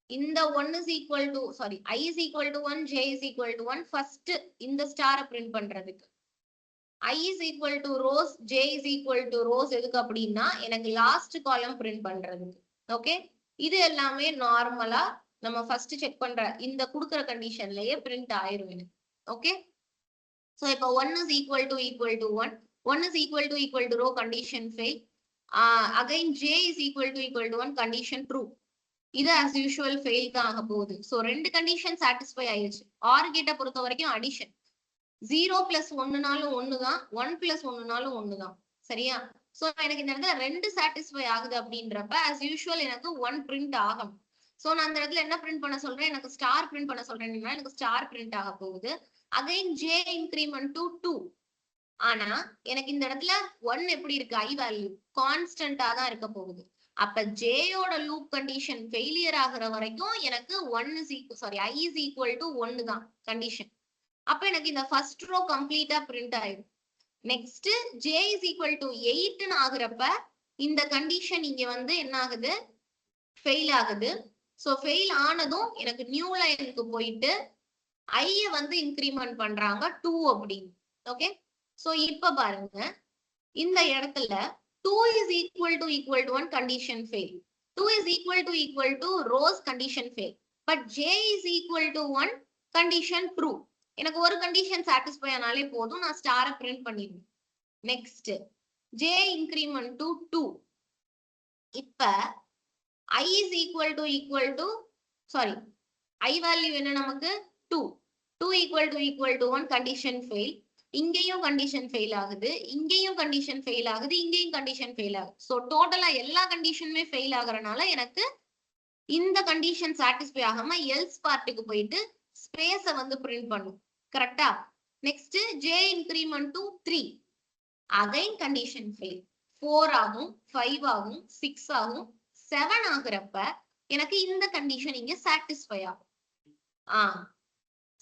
இந்த 1 is equal to sorry I is equal to 1, J is equal to 1 first இந்த ஸ்டாரை பிரிண்ட் பண்றதுக்கு. I is equal to rows, J is equal to rows எதுக்கு அப்படின்னா எனக்கு லாஸ்ட் காலம் பிரிண்ட் பண்றதுக்கு. ஓகே, இது எல்லாமே நார்மலா நம்ம ஃபர்ஸ்ட் செக் பண்ற இந்த கொடுக்குற கண்டிஷன்லயே பிரிண்ட் ஆயிரும் எனக்கு. ஓகே, சோ இப்போ 1 is equal to 1, 1 is equal to row condition fail. Again J is equal to 1 condition true. இது as usual fail தான் ஆக போகுது. சோ ரெண்டு கண்டிஷன் சாட்டிஸ்ஃபை ஆயிடுச்சு. ஆர் கேட்ட பொறுத்த வரைக்கும் அடிஷன் 0 plus 1னாலும் 1 தான், 1 plus 1னாலும் 1 தான். சரியா? சோ எனக்கு இந்த இடத்துல ரெண்டு சாட்டிஸ்ஃபை ஆகுது அப்படின்றப்ப as usual எனக்கு 1 பிரிண்ட் ஆகும். சோ நான் அந்த இடத்துல என்ன பிரிண்ட் பண்ண சொல்றேன், எனக்கு ஸ்டார் பிரிண்ட் பண்ண சொல்றேன்னா எனக்கு ஸ்டார் பிரிண்ட் ஆக போகுது. Again J increment to 2. ஆனா எனக்கு இந்த இடத்துல 1 எப்படி இருக்கு, I வேல்யூ கான்ஸ்டன்டா தான் இருக்க போகுது. அப்ப ஜேயோட லூப் கண்டிஷன் ஃபெயிலியர் ஆகுற வரைக்கும் எனக்கு 1 is equal sorry I is equal to 1 தான் கண்டிஷன். அப்ப எனக்கு இந்த ஃபர்ஸ்ட் ரோ கம்ப்ளீட்டா பிரிண்ட் ஆயிடும். Next J is equal to 8 ஆகுறப்ப இந்த கண்டிஷன் இங்க வந்து என்ன ஆகுது, ஃபெயில் ஆகுது. சோ ஃபெயில் ஆனதும் எனக்கு நியூ லைனுக்கு போயிட்டு I வந்து இன்கிரிமெண்ட் பண்றாங்க 2 அப்படின்னு. ஓகே, சோ இப்ப பாருங்க இந்த இடத்துல 2 is equal to 1 condition fail. 2 is equal to rows condition fail. But J is equal to 1 condition true. எனக்கு ஒரு கண்டிஷன் சாட்டிஸ்ஃபை ஆனாலே போதும், நான் ஸ்டாரை பிரிண்ட் பண்ணிடுவேன். Next J increment to 2. இப்ப I is equal to sorry I value என்ன நமக்கு 2. 2 equal to 1 condition fail. இங்கேயும் கண்டிஷன் ஃபெயில் ஆகுது, இங்கேயும் கண்டிஷன் ஃபெயில் ஆகுது, இங்கேயும் கண்டிஷன் ஃபெயில் ஆகுது. சோ டோட்டலா எல்லா கண்டிஷனுமே ஃபெயில் ஆகுறனால எனக்கு இந்த கண்டிஷன் சாட்டிஸ்ஃபை ஆகாம எல்ஸ் பார்ட்டுக்கு போயிட்டு ஸ்பேஸ வந்து பிரிண்ட் பண்ணும். கரெக்டா? Next J increment to 3. Again condition fail. 4 ஆகும், 5 ஆகும், 6 ஆகும், 7 ஆகுறப்ப எனக்கு இந்த கண்டிஷன் இங்க சாட்டிஸ்ஃபை ஆகும்.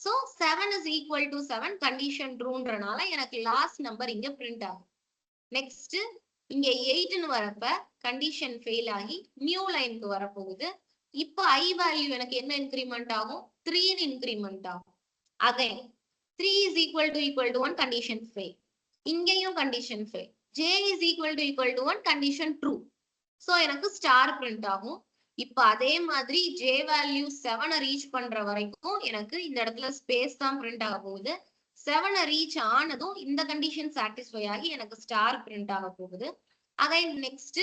So 7 is equal to 7 condition trueன்றனால எனக்கு லாஸ்ட் நம்பர் இங்க பிரிண்ட் ஆகும். நெக்ஸ்ட் இங்க 8ன்னு வரப்ப கண்டிஷன் ஃபெயில் ஆகி நியூ லைனுக்கு வரப்போகுது. இப்போ I வேல்யூ எனக்கு என்ன இன்கிரிமெண்ட் ஆகும், 3ன்னு இன்கிரிமெண்ட் ஆகும். Again 3 is equal to 1 condition fail. இங்கேயும் condition fail. J is equal to 1 condition true. So எனக்கு ஸ்டார் பிரிண்ட் ஆகும். இப்ப அதே மாதிரி J வேல்யூ 7 ரீச் பண்ற வரைக்கும் எனக்கு இந்த இடத்துல ஸ்பேஸ் தான் பிரிண்ட் ஆக போகுது. 7 ரீச் ஆனதும் இந்த கண்டிஷன் சாட்டிஸ்ஃபை ஆகி எனக்கு ஸ்டார் பிரிண்ட் ஆக போகுது. அகைன் நெக்ஸ்ட்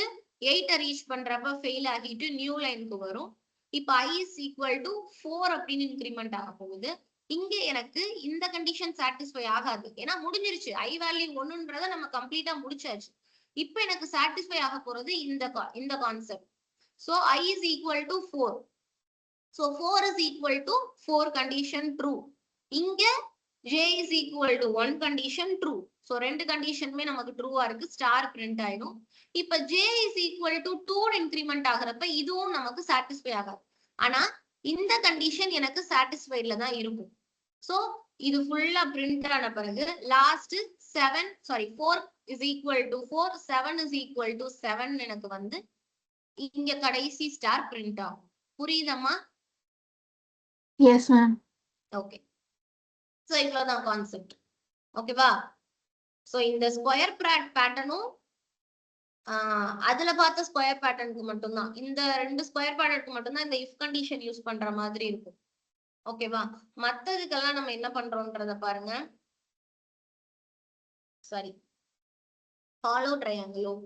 8 ரீச் பண்றப்ப ஃபெயில் ஆகிட்டு நியூ லைனுக்கு வரும். இப்ப I is equal to 4 அப்படின்னு இன்கிரிமெண்ட் ஆக போகுது. இங்க எனக்கு இந்த கண்டிஷன் சாட்டிஸ்ஃபை ஆகாது, ஏன்னா முடிஞ்சிருச்சு. I வேல்யூ 1ன்றத நம்ம கம்ப்ளீட்டா முடிச்சாச்சு. இப்ப எனக்கு சாட்டிஸ்ஃபை ஆக போறது இந்த concept. So I is equal to 4. So 4 is equal to 4 condition true. இங்க J is equal to 1 condition true. So ரெண்டு கண்டிஷனுமே நமக்கு ட்ரூவா இருக்கு, ஸ்டார் பிரிண்ட் ஆயிடும். இப்ப J is equal to 2 increment ஆகுறப்ப இதுவும் நமக்கு சாட்டிஸ்ஃபை ஆகாது. ஆனா இந்த கண்டிஷன் எனக்கு சாட்டிஸ்ஃபைட்ல தான் இருக்கும். சோ இது ஃபுல்லா பிரிண்ட் ஆன பிறகு last 4 is equal to 4, 7 is equal to 7 எனக்கு வந்து இங்க கடைசி ஸ்டார் பிரிண்ட் ஆகும். புரியுதம்மா? Yes ma'am. ஓகே, சோ இவ்வளவுதான் கான்செப்ட். ஓகேவா? சோ இந்த ஸ்கொயர் பேட்டர்னும் அதுல பார்த்த ஸ்கொயர் பேட்டர்னுக்கு மட்டும்தான், இந்த ரெண்டு ஸ்கொயர் பேட்டர்னுக்கு மட்டும்தான் இந்த இஃப் கண்டிஷன் யூஸ் பண்ற மாதிரி இருக்கும். ஓகேவா? மத்ததுக்கெல்லாம் நம்ம என்ன பண்றோம்ன்றத பாருங்க. சாரி, ஹாலோ ட்ரையாங்கிளோ,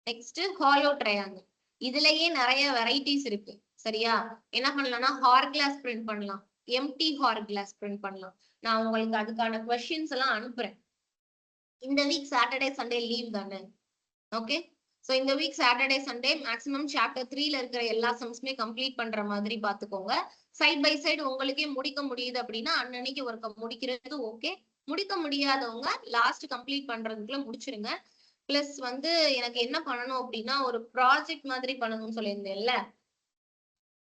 நெக்ஸ்ட் ஹாலோ ட்ரையாங்கிள். இதுலயே நிறைய வெரைட்டிஸ் இருக்கு. சரியா? என்ன பண்ணலாம்னா ஹார் கிளாஸ் பிரிண்ட் பண்ணலாம், எம்டி ஹார் கிளாஸ் பிரிண்ட் பண்ணலாம். நான் உங்களுக்கு அதுக்கான கொஸ்டின்ஸ் எல்லாம் அனுப்புறேன். இந்த வீக் சாட்டர்டே சண்டே லீவ் தானே, ஓகே? ஸோ இந்த week Saturday Sunday maximum chapter 3ல இருக்கிற எல்லா சம்ஸுமே கம்ப்ளீட் பண்ற மாதிரி பாத்துக்கோங்க. சைட் பை சைடு உங்களுக்கே முடிக்க முடியுது அப்படின்னா அன்னன்னைக்கு ஒர்க்க முடிக்கிறது ஓகே. முடிக்க முடியாதவங்க லாஸ்ட் கம்ப்ளீட் பண்றதுக்குள்ள முடிச்சிருங்க. பிளஸ் வந்து எனக்கு என்ன பண்ணணும் அப்படின்னா ஒரு ப்ராஜெக்ட் மாதிரி பண்ணணும்னு சொல்லியிருந்தேன்ல,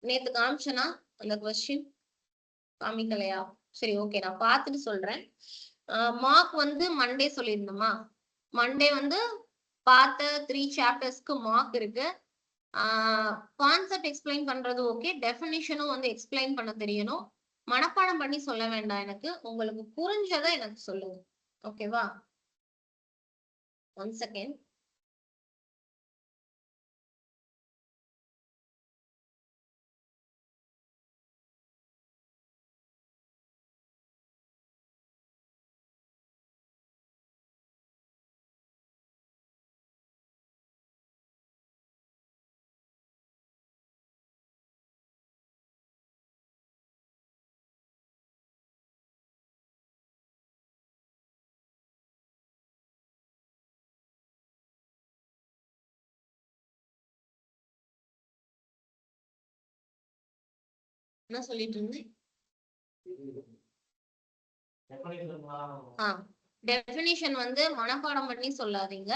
நேத்து காமிச்சனா அந்த கொஸ்டின்? காமிக்கலையா? சரி ஓகே, நான் பார்த்துட்டு சொல்றேன். மார்க் வந்து மண்டே சொல்லியிருந்தோமா, மண்டே வந்து பார்த்த 3 சாப்டர்ஸ்க்கு மார்க் இருக்கு. கான்செப்ட் எக்ஸ்பிளைன் பண்றது ஓகே, டெஃபினிஷனும் வந்து எக்ஸ்பிளைன் பண்ண தெரியணும். மனப்பாடம் பண்ணி சொல்ல வேண்டாம், எனக்கு உங்களுக்கு புரிஞ்சதை எனக்கு சொல்லுங்க, ஓகேவா? 1 செகண்ட். என்ன சொல்லிட்டு இருந்தேன்? டெஃபினிஷன் வந்து மனப்பாடம் பண்ணி சொல்லாதீங்க,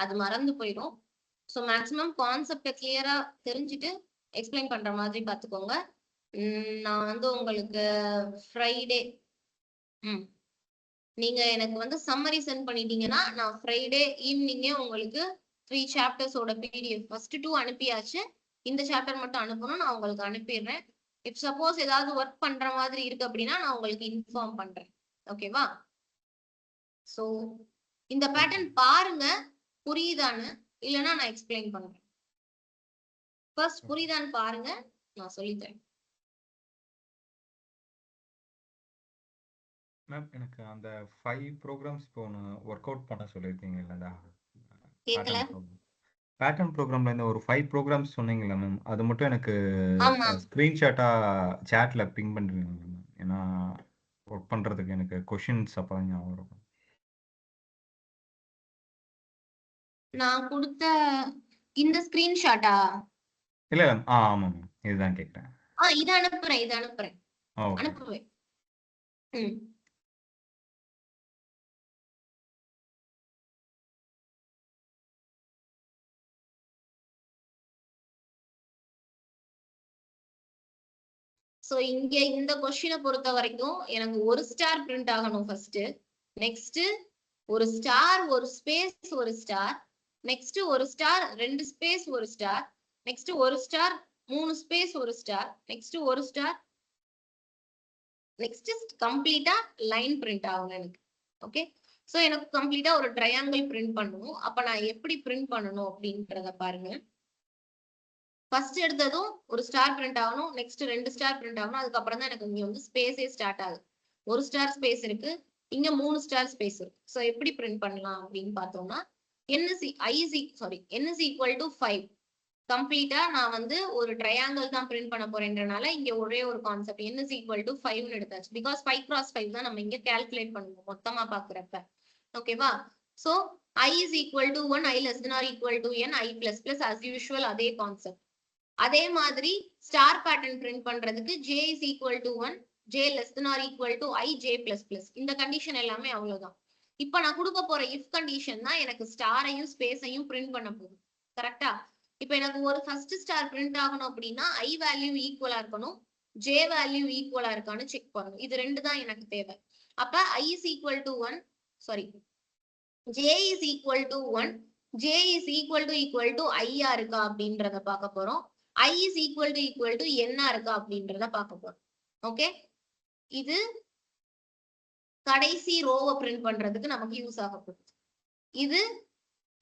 அது மறந்து போயிடும். ஸோ மேக்ஸிமம் கான்செப்டை கிளியரா தெரிஞ்சுட்டு எக்ஸ்பிளைன் பண்ற மாதிரி பார்த்துக்கோங்க. நான் வந்து உங்களுக்கு ஃப்ரைடே நீங்க எனக்கு வந்து சம்மரி சென்ட் பண்ணிட்டீங்கன்னா நான் ஃப்ரைடே ஈவினிங்கே உங்களுக்கு 3 சாப்டர்ஸோட பிடிஎஃப் ஃபர்ஸ்ட் 2 அனுப்பியாச்சு, இந்த சாப்டர் மட்டும் அனுப்பணும், நான் உங்களுக்கு அனுப்பிடுறேன். இப் சப்போஸ் ஏதாவது ஒர்க் பண்ற மாதிரி இருக்கு அப்படின்னா நான் உங்களுக்கு இன்ஃபார்ம் பண்றேன், ஓகேவா? சோ இந்த பேட்டர்ன் பாருங்க, புரியுதான்னு, இல்லைன்னா நான் எக்ஸ்பிளைன் பண்றேன். ஃபர்ஸ்ட் புரியுதான்னு பாருங்க, நான் சொல்லித்தரேன். மேம் எனக்கு அந்த 5 ப்ரோக்ராம்ஸ் இப்போ ஒன்று ஒர்க் அவுட் பண்ண சொல்லியிருக்கீங்க இல்லைடா, கேட்கல? பேட்டர்ன் ப்ரோக்ராம்ல இந்த ஒரு 5 ப்ரோக்ராம்ஸ் சொன்னீங்களா மேம், அது மட்டும் எனக்கு ஆமா, ஸ்க்ரீன்ஷாட்டா சேட்ல பிங் பண்ணுறீங்க மேம், ஏன்னா ஒர்க் பண்ணுறதுக்கு எனக்கு கொஷின்ஸ் அப்போ தான் ஞாபகம் வரும். நான் கொடுத்த இந்த ஸ்கிரீன்ஷாட்டா? இல்லை ஆமாம் மேம், இதுதான் கேட்குறேன். இது அனுப்புறேன், இது அனுப்புறேன், அனுப்புவேன். சோ இங்க இந்த கொஸ்டினை பொறுத்த வரைக்கும் எனக்கு ஒரு ஸ்டார் பிரிண்ட் ஆகணும் ஃபர்ஸ்ட். நெக்ஸ்ட் ஒரு ஸ்டார், ஒரு ஸ்பேஸ், ஒரு ஸ்டார். நெக்ஸ்ட் ஒரு ஸ்டார், 2 ஸ்பேஸ், ஒரு ஸ்டார். நெக்ஸ்ட் ஒரு ஸ்டார், 3 ஸ்பேஸ், ஒரு ஸ்டார். நெக்ஸ்ட் ஒரு ஸ்டார். நெக்ஸ்ட் கம்ப்ளீட்டா லைன் பிரிண்ட் ஆகும் எனக்கு, ஓகே? சோ எனக்கு கம்ப்ளீட்டா ஒரு ட்ரையாங்கிள் பிரிண்ட் பண்ணணும். அப்ப நான் எப்படி பிரிண்ட் பண்ணணும் அப்படின்றத பாருங்க. ஃபர்ஸ்ட் எடுத்ததும் ஒரு ஸ்டார் பிரிண்ட் ஆகணும், நெக்ஸ்ட் 2 ஸ்டார் பிரிண்ட் ஆகணும், அதுக்கப்புறம் தான் எனக்கு இங்க வந்து ஸ்பேஸே ஸ்டார்ட் ஆகுது. ஒரு ஸ்டார் ஸ்பேஸ் இருக்கு, இங்க 3 ஸ்டார் ஸ்பேஸ் இருக்கு. சோ எப்படி பிரிண்ட் பண்ணலாம் அப்படின்னு பார்த்தோம்னா n is equal to 5. கம்ப்ளீட்டா நான் வந்து ஒரு ட்ரையாங்கிள் தான் பிரிண்ட் பண்ண போறேன்றனால இங்க ஒரே ஒரு concept n is equal to 5 எடுத்தாச்சு. பிகாஸ் 5 cross 5 தான் நம்ம இங்க கால்குலேட் பண்ணுவோம் மொத்தமா பாக்குறப்ப, ஓகேவா? So I is equal to 1, I less than or equal to n, I plus plus as usual அதே கான்செப்ட். அதே மாதிரி ஸ்டார் பேட்டர்ன் பிரிண்ட் பண்றதுக்கு j is equal to 1, j less than or equal to I, j plus plus. இந்த கண்டிஷன் எல்லாமே அவ்வளவுதான். இப்ப நான் கொடுக்க போற இஃப் கண்டிஷன் தான் எனக்கு ஸ்டாரையும் ஸ்பேஸையும் பிரிண்ட் பண்ண போகுது, கரெக்டா? இப்ப எனக்கு ஒரு ஃபர்ஸ்ட் ஸ்டார் பிரிண்ட் ஆகணும் அப்படின்னா I வேல்யூ ஈக்குவலா இருக்கணும், j வேல்யூ ஈக்குவலா இருக்கான்னு செக் பண்ணணும். இது ரெண்டு தான் எனக்கு தேவை. அப்ப I is equal to 1, j is equal to 1, j is equal to I இருக்கா அப்படின்றத பார்க்க போறோம். I is equal to n இருக்கா அப்படின்றத பார்க்க போறோம், ஓகே? இது கடைசி ரோவை பிரிண்ட் பண்றதுக்கு நமக்கு யூஸ் ஆக போகுது. இது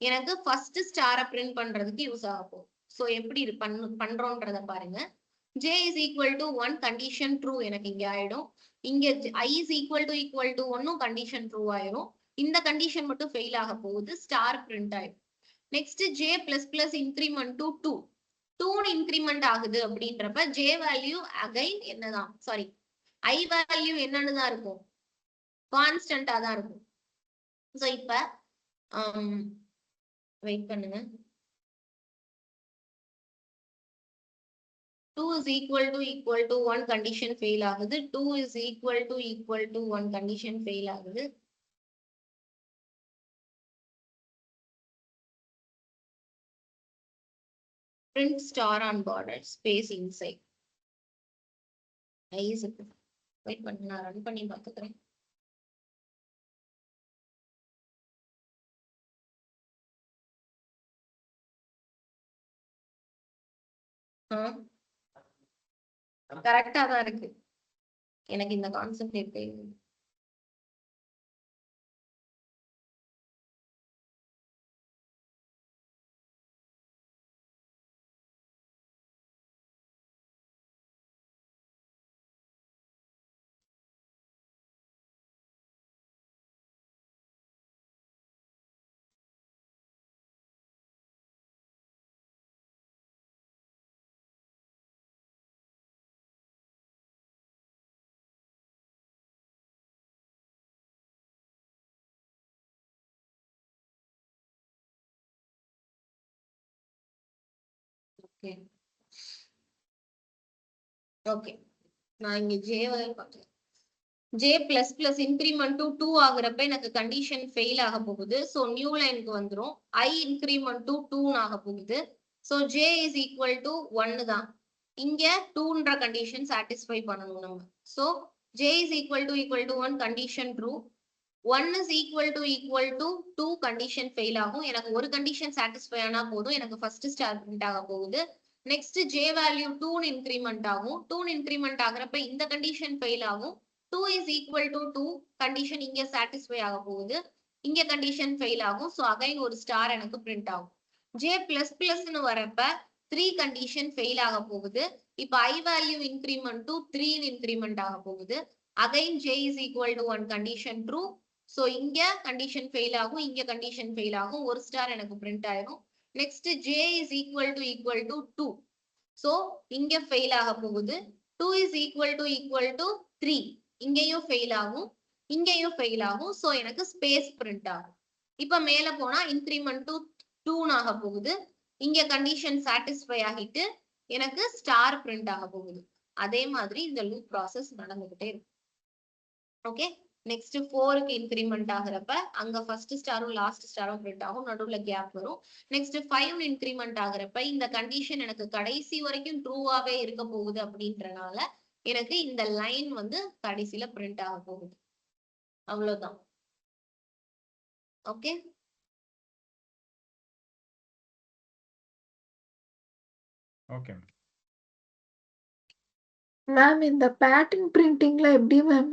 எனக்கு ஃபர்ஸ்ட் ஸ்டாரை பிரிண்ட் பண்றதுக்கு யூஸ் ஆக போகுது. சோ எப்படி பண்றோம்ன்றத பாருங்க. j is equal to 1 condition true எனக்கு இங்க ஆயிடும். இங்க I is equal to 1 condition true ஆயிடும். இந்த கண்டிஷன் மட்டும் ஃபெயில் ஆக போகுது, ஸ்டார் பிரிண்ட் ஆயிடும். Next j plus plus increment to 2. 2 increment ஆகுது அப்படின்றப்ப ஜே வேல்யூ அகைன் என்னதான் சாரி ஐ வேல்யூ என்னன்னு தான் இருக்கும், கான்ஸ்டன்டா தான் இருக்கும். சோ இப்ப வெயிட் பண்ணுங்க. 2 is equal to 1 condition fail ஆகுது. 2 is equal to 1 condition fail ஆகுது. Print star on border space inside. Wait பண்ணி நான் ரன் பண்ணி பார்த்துக்கிறேன். கரெக்டா தான் இருக்கு. எனக்கு இந்த கான்செப்ட் இருக்கு. ஓகே ஓகே நான் இங்க ஜேவை பார்க்கிறேன். J plus plus increment to 2 ஆகுறப்ப எனக்கு கண்டிஷன் ஃபெயில் ஆக போகுது. ஸோ நியூ லைனுக்கு வந்துடும். ஐ இன்கிரிமெண்ட் டு 2 ஆக போகுது. So J is equal to 1 தான். இங்க 2ன்ற கண்டிஷன் சாட்டிஸ்ஃபை பண்ணணும் நம்ம. So J is equal to 1 condition true. 1 is equal to 2 condition fail ஆகும். எனக்கு ஒரு கண்டிஷன் சாட்டிஸ்ஃபை ஆனா போதும், எனக்கு ஃபர்ஸ்ட் ஸ்டார் பிரிண்ட் ஆக போகுது. நெக்ஸ்ட் ஜே வேல்யூ 2 இன்கிரிமெண்ட் ஆகும். 2 இன்கிரிமெண்ட் ஆகுறப்ப இந்த கண்டிஷன் ஃபெயில் ஆகும். 2 is equal to 2 கண்டிஷன் இங்க சாட்டிஸ்ஃபை ஆக போகுது. இங்க கண்டிஷன் ஃபெயில் ஆகும். ஸோ அகைன் ஒரு ஸ்டார் எனக்கு பிரிண்ட் ஆகும். ஜே பிளஸ் பிளஸ்னு வரப்ப 3 கண்டிஷன் ஃபெயில் ஆக போகுது. இப்ப ஐ வேல்யூ இன்கிரிமெண்ட் டு 3 இன்கிரிமெண்ட் ஆக போகுது. Again J is equal to 1 condition true. So இங்க கண்டிஷன் ஃபெயில் ஆகும், இங்க கண்டிஷன் ஃபெயில் ஆகும். ஒரு ஸ்டார் எனக்கு பிரிண்ட் ஆயிடும். Next J is equal to 2. So இங்க ஃபெயில் ஆக போகுது. 2 இஸ் ஈக்குவல் டு 3. இங்கேயும் ஃபெயில் ஆகும், இங்கேயும் ஃபெயில் ஆகும். சோ எனக்கு ஸ்பேஸ் பிரிண்ட் ஆகும். இப்ப மேல போனா இன்கிரிமெண்ட் டு 2 ஆக போகுது. இங்க கண்டிஷன் சாட்டிஸ்ஃபை ஆகிட்டு எனக்கு ஸ்டார் பிரிண்ட் ஆக போகுது. அதே மாதிரி இந்த லூப் ப்ராசஸ் நடந்துகிட்டே இருக்கும். ஓகே, நெக்ஸ்ட் 4க்கு இன்கிரிமெண்ட் ஆகுறப்ப அங்க ஃபர்ஸ்ட் ஸ்டாரும் லாஸ்ட் ஸ்டாரும் பிரிண்ட் ஆகும், நடுவுல கேப் வரும். நெக்ஸ்ட் 5 இன்கிரிமெண்ட் ஆகுறப்ப இந்த கண்டிஷன் எனக்கு கடைசி வரைக்கும் ட்ரூவாவே இருக்க போகுது அப்படின்றனால எனக்கு இந்த லைன் வந்து கடைசியில பிரிண்ட் ஆக போகுது. அவ்வளவுதான். ஓகே, ஓகே மேம் இந்த பேட்டர்ன் பிரிண்டிங்ல எப்படி மேம்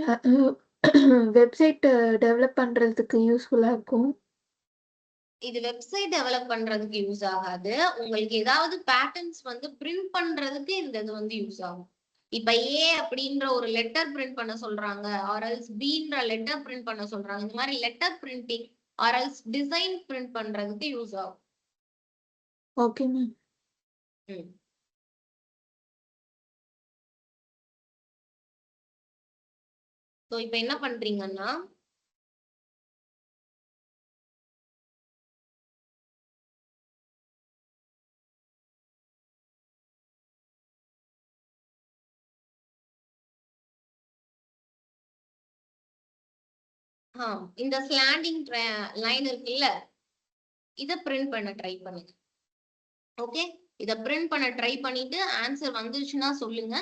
வெப்சைட் டெவலப் பண்றதுக்கு யூஸ்ஃபுல்லா இருக்கும்? இது வெப்சைட் டெவலப் பண்றதுக்கு யூஸ் ஆகாது. உங்களுக்கு ஏதாவது பேட்டர்ன்ஸ் வந்து பிரிண்ட் பண்றதுக்கு இந்த இது வந்து யூஸ் ஆகும். இப்ப ஏ அப்படின்ற ஒரு லெட்டர் பிரிண்ட் பண்ண சொல்றாங்க, ஆர்எல்ஸ் பின்ற லெட்டர் பிரிண்ட் பண்ண சொல்றாங்க. இந்த மாதிரி லெட்டர் பிரிண்டிங் ஆர்எல்ஸ் டிசைன் பிரிண்ட் பண்றதுக்கு யூஸ் ஆகும். Okay ma'am. ஸோ இப்போ என்ன பண்றீங்கன்னா இந்த ஸ்லாண்டிங் லைன் இருக்குல்ல, இத பிரிண்ட் பண்ண ட்ரை பண்ணுங்க. ஓகே, இத பிரிண்ட் பண்ண ட்ரை பண்ணிட்டு ஆன்சர் வந்துச்சுன்னா சொல்லுங்க.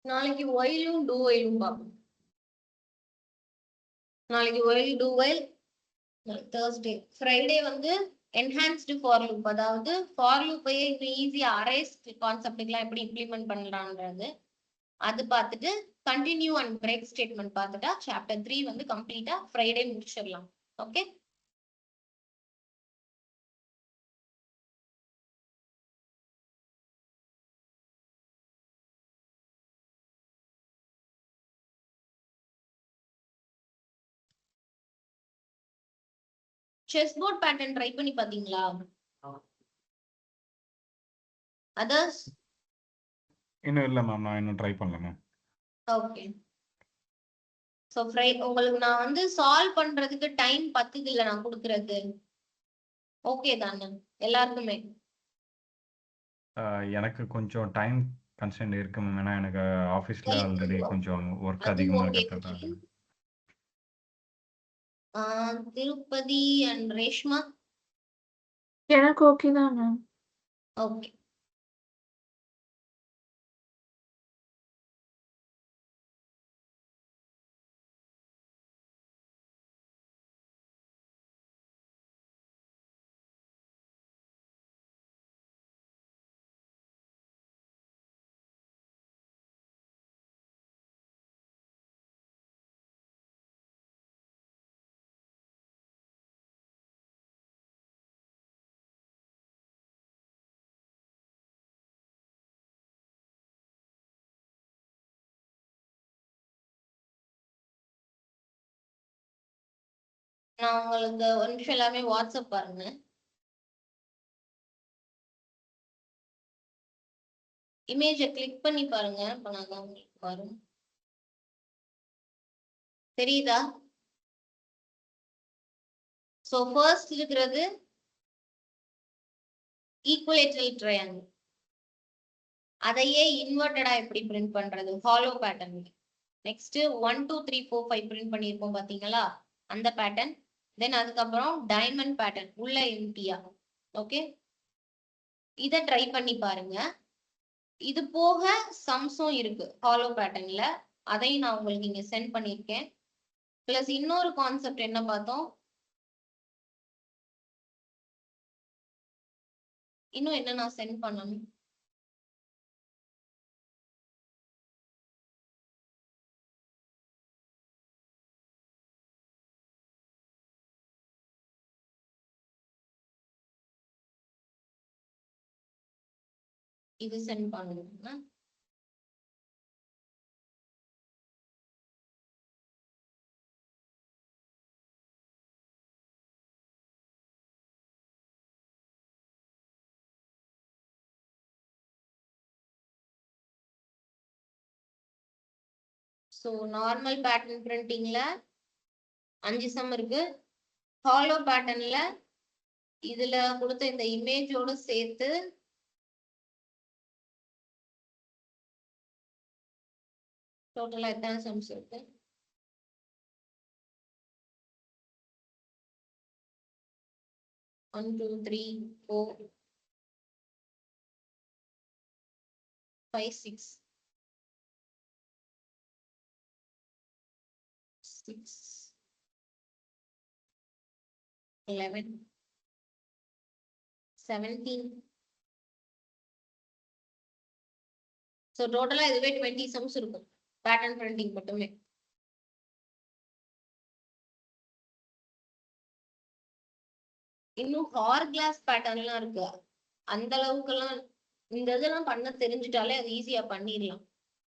நாளைக்கு ஒயிலும் டூ ஒயிலும் பார்ப்போம். நாளைக்கு while do while, Thursday. Friday வந்து என்ஹான்ஸ்டு ஃபார் லூப், அதாவது ஃபார் லூப்பையே இன்னும் ஈஸியா அரேஸ் கான்செப்டுக்கெல்லாம் எப்படி இம்ப்ளிமெண்ட் பண்ணலான்றது அது பார்த்துட்டு கண்டினியூ அண்ட் பிரேக் ஸ்டேட்மெண்ட் பார்த்துட்டா சாப்டர் 3 வந்து கம்ப்ளீட்டா ஃப்ரைடே முடிச்சிடலாம். Okay, chess board pattern try பண்ணி பாத்தீங்களா? அதர்ஸ் இன்னும் இல்லை மேம், நான் இன்னும் ட்ரை பண்ணல மேம். ஓகே. ஸோ உங்களுக்கு நான் வந்து சால்வ் பண்றதுக்கு டைம் பத்துது இல்லை நான் கொடுக்கறது. ஓகே தானே எல்லாருக்குமே? எனக்கு கொஞ்சம் டைம் கன்ஸ்டன்ட் இருக்கு மேம், ஏன்னா எனக்கு ஆஃபீஸில் ஆல்ரெடி கொஞ்சம் ஒர்க் அது அதிகமாக ஓகே. இருக்கிறதுனால. திருப்பதி அண்ட் ரேஷ்மா எனக்கு ஓகே தான் மேம். ஓகே. நான் உங்களுக்கு ஒரு நிமிஷம் எல்லாமே வாட்ஸ்அப் பாருங்க. இமேஜை கிளிக் பண்ணி பாருங்க. இப்ப நான் தான் உங்களுக்கு பாருங்க, தெரியுதா? சோ ஃபர்ஸ்ட் இருக்கிறது ஈக்குவலேட்டரல் ட்ரையாங்கிள். அதையே இன்வெர்டடா எப்படி பிரிண்ட் பண்றது? Hollow pattern. நெக்ஸ்ட் 1 2 3 4 5 பிரிண்ட் பண்ணியிருக்கோம் பாத்தீங்களா, அந்த பேட்டர்ன். தென் அதுக்கப்புறம் டைமண்ட் பேட்டர்ன் உள்ள எம்டியா. ஓகே, இதை ட்ரை பண்ணி பாருங்க. இது போக சம்ஸும் இருக்கு ஹாலோ பேட்டர்ன்ல, அதையும் நான் உங்களுக்கு இங்க சென்ட் பண்ணியிருக்கேன். பிளஸ் இன்னொரு கான்செப்ட் என்ன பார்த்தோம், இன்னும் என்ன நான் சென்ட் பண்ணணும், இது சென்ட் பண்ணணும். ஸோ நார்மல் பேட்டர்ன் பிரிண்டிங்ல 5 சம் இருக்கு. ஹாலோ பேட்டர்ன்ல இதுல கொடுத்த இந்த இமேஜோட சேர்த்து டோட்டலா எத்தனை சம்ஸ் இருக்கு? 1 2 3 4 5 6 6 11 17. ஸோ டோட்டலா இதுவே 20 சம்ஸ் இருக்கும் பேட்டர்ன் பிரிண்டிங் மட்டுமே. இன்னும் ஹார் கிளாஸ் பேட்டர்ன்லாம் இருக்கு. அந்த அளவுக்கு எல்லாம் இந்த இதெல்லாம் பண்ண தெரிஞ்சுட்டாலே அது ஈஸியா பண்ணிடலாம்.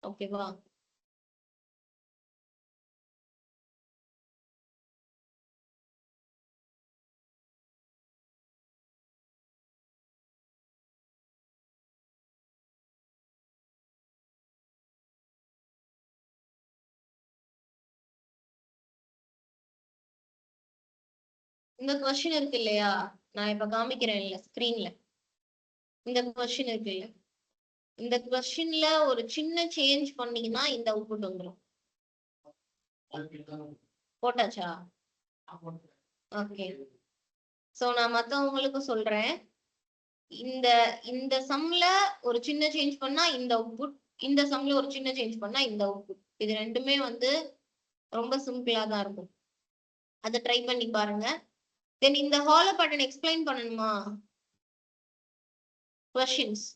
ஓகேவா? இந்த கொஸ்டின் இருக்கு இல்லையா, நான் இப்ப காமிக்கிறேன் இல்ல ஸ்கிரீன்ல. இந்த கொஸ்டின் இருக்கு இல்ல, இந்த கொஸ்டின்ல ஒரு சின்ன சேஞ்ச் பண்ணீங்கன்னா இந்த அவுட்புட் வந்துடும். போட்டாச்சா? ஓகே. சோ நான் மத்தவங்களுக்கு சொல்றேன், இந்த இந்த சம்ல ஒரு சின்ன சேஞ்ச் பண்ணா இந்த அவுட்புட், இந்த சம்ல ஒரு சின்ன சேஞ்ச் பண்ணா இந்த அவுட்புட். இது ரெண்டுமே வந்து ரொம்ப சிம்பிளா தான் இருக்கும். அதை ட்ரை பண்ணி பாருங்க. தென் இந்த ஹாலோ பேட்டர்ன் எக்ஸ்பிளைன் பண்ணணுமா? கொஸ்டின்ஸ்.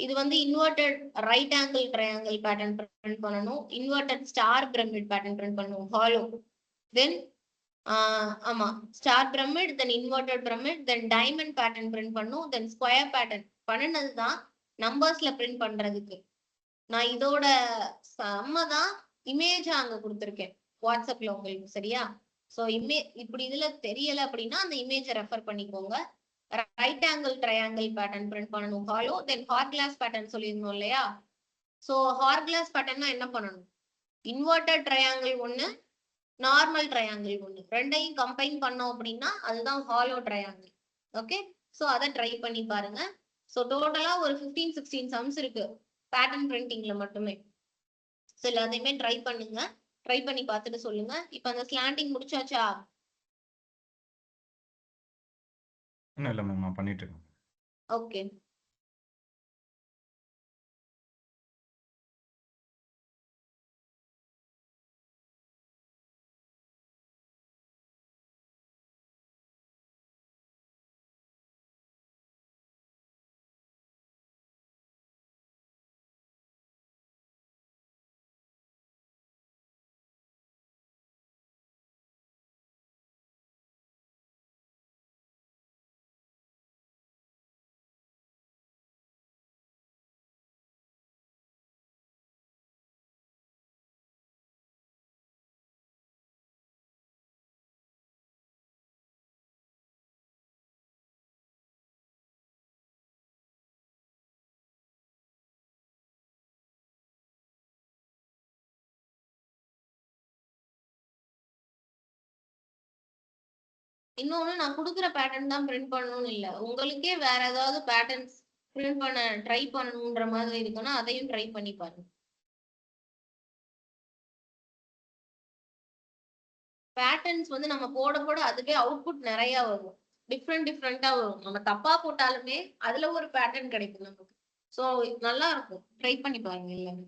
இது வந்து inverted right angle triangle pattern print பண்ணணும். Inverted star pyramid pattern print பண்ணணும் ஹாலோ. தென் ஆமா star pyramid, then inverted pyramid, then diamond pattern print பண்ணும், தென் ஸ்கொயர் பேட்டர்ன் பண்ணினது தான் நம்பர்ஸ்ல பிரிண்ட் பண்றதுக்கு. நான் இதோட செம்ம தான் இமேஜ் அங்க கொடுத்துருக்கேன் வாட்ஸ்அப்ல உங்களுக்கு. சரியா? ஸோ இப்படி இதுல தெரியல அப்படின்னா அந்த இமேஜை ரெஃபர் பண்ணிக்கோங்க. Right angle triangle pattern print பண்ணணும் ஹாலோ. தென் ஹார் கிளாஸ் பேட்டர்ன் சொல்லியிருந்தோம் இல்லையா? ஸோ ஹார் கிளாஸ் பேட்டர்னா என்ன பண்ணணும்? இன்வெர்டட் ட்ரையாங்கிள் ஒன்று, நார்மல் ட்ரையாங்கிள் ஒன்று, ரெண்டையும் கம்பைன் பண்ணோம் அப்படின்னா அதுதான் ஹாலோ ட்ரையாங்கிள். ஓகே, ஸோ அதை ட்ரை பண்ணி பாருங்க. ஸோ டோட்டலா ஒரு 15-16 சம்ஸ் இருக்கு பேட்டர்ன் பிரிண்டிங்ல மட்டுமே. ஸோ எல்லாத்தையுமே ட்ரை பண்ணுங்க. ட்ரை பண்ணி பார்த்துட்டு சொல்லுங்க. இப்போ அந்த ஸ்லாண்டிங் முடிச்சாச்சா? இன்னும் இல்லை மேம், நான் பண்ணிட்டு இருக்கேன். ஓகே. இன்னொன்னு நான் கொடுக்குற பேட்டர்ன் தான் பிரிண்ட் பண்ணணும்னு இல்லை. உங்களுக்கே வேற ஏதாவது பேட்டர்ன்ஸ் பிரிண்ட் பண்ண ட்ரை பண்ணணுன்ற மாதிரி இருக்குன்னா அதையும் ட்ரை பண்ணி பாருங்க. பேட்டர்ன்ஸ் வந்து நம்ம போட போட அதுவே அவுட்புட் நிறைய வரும். டிஃப்ரெண்டா வரும். நம்ம தப்பா போட்டாலுமே அதுல ஒரு பேட்டர்ன் கிடைக்கும் நமக்கு. ஸோ நல்லா இருக்கும். ட்ரை பண்ணி பாருங்க எல்லாமே.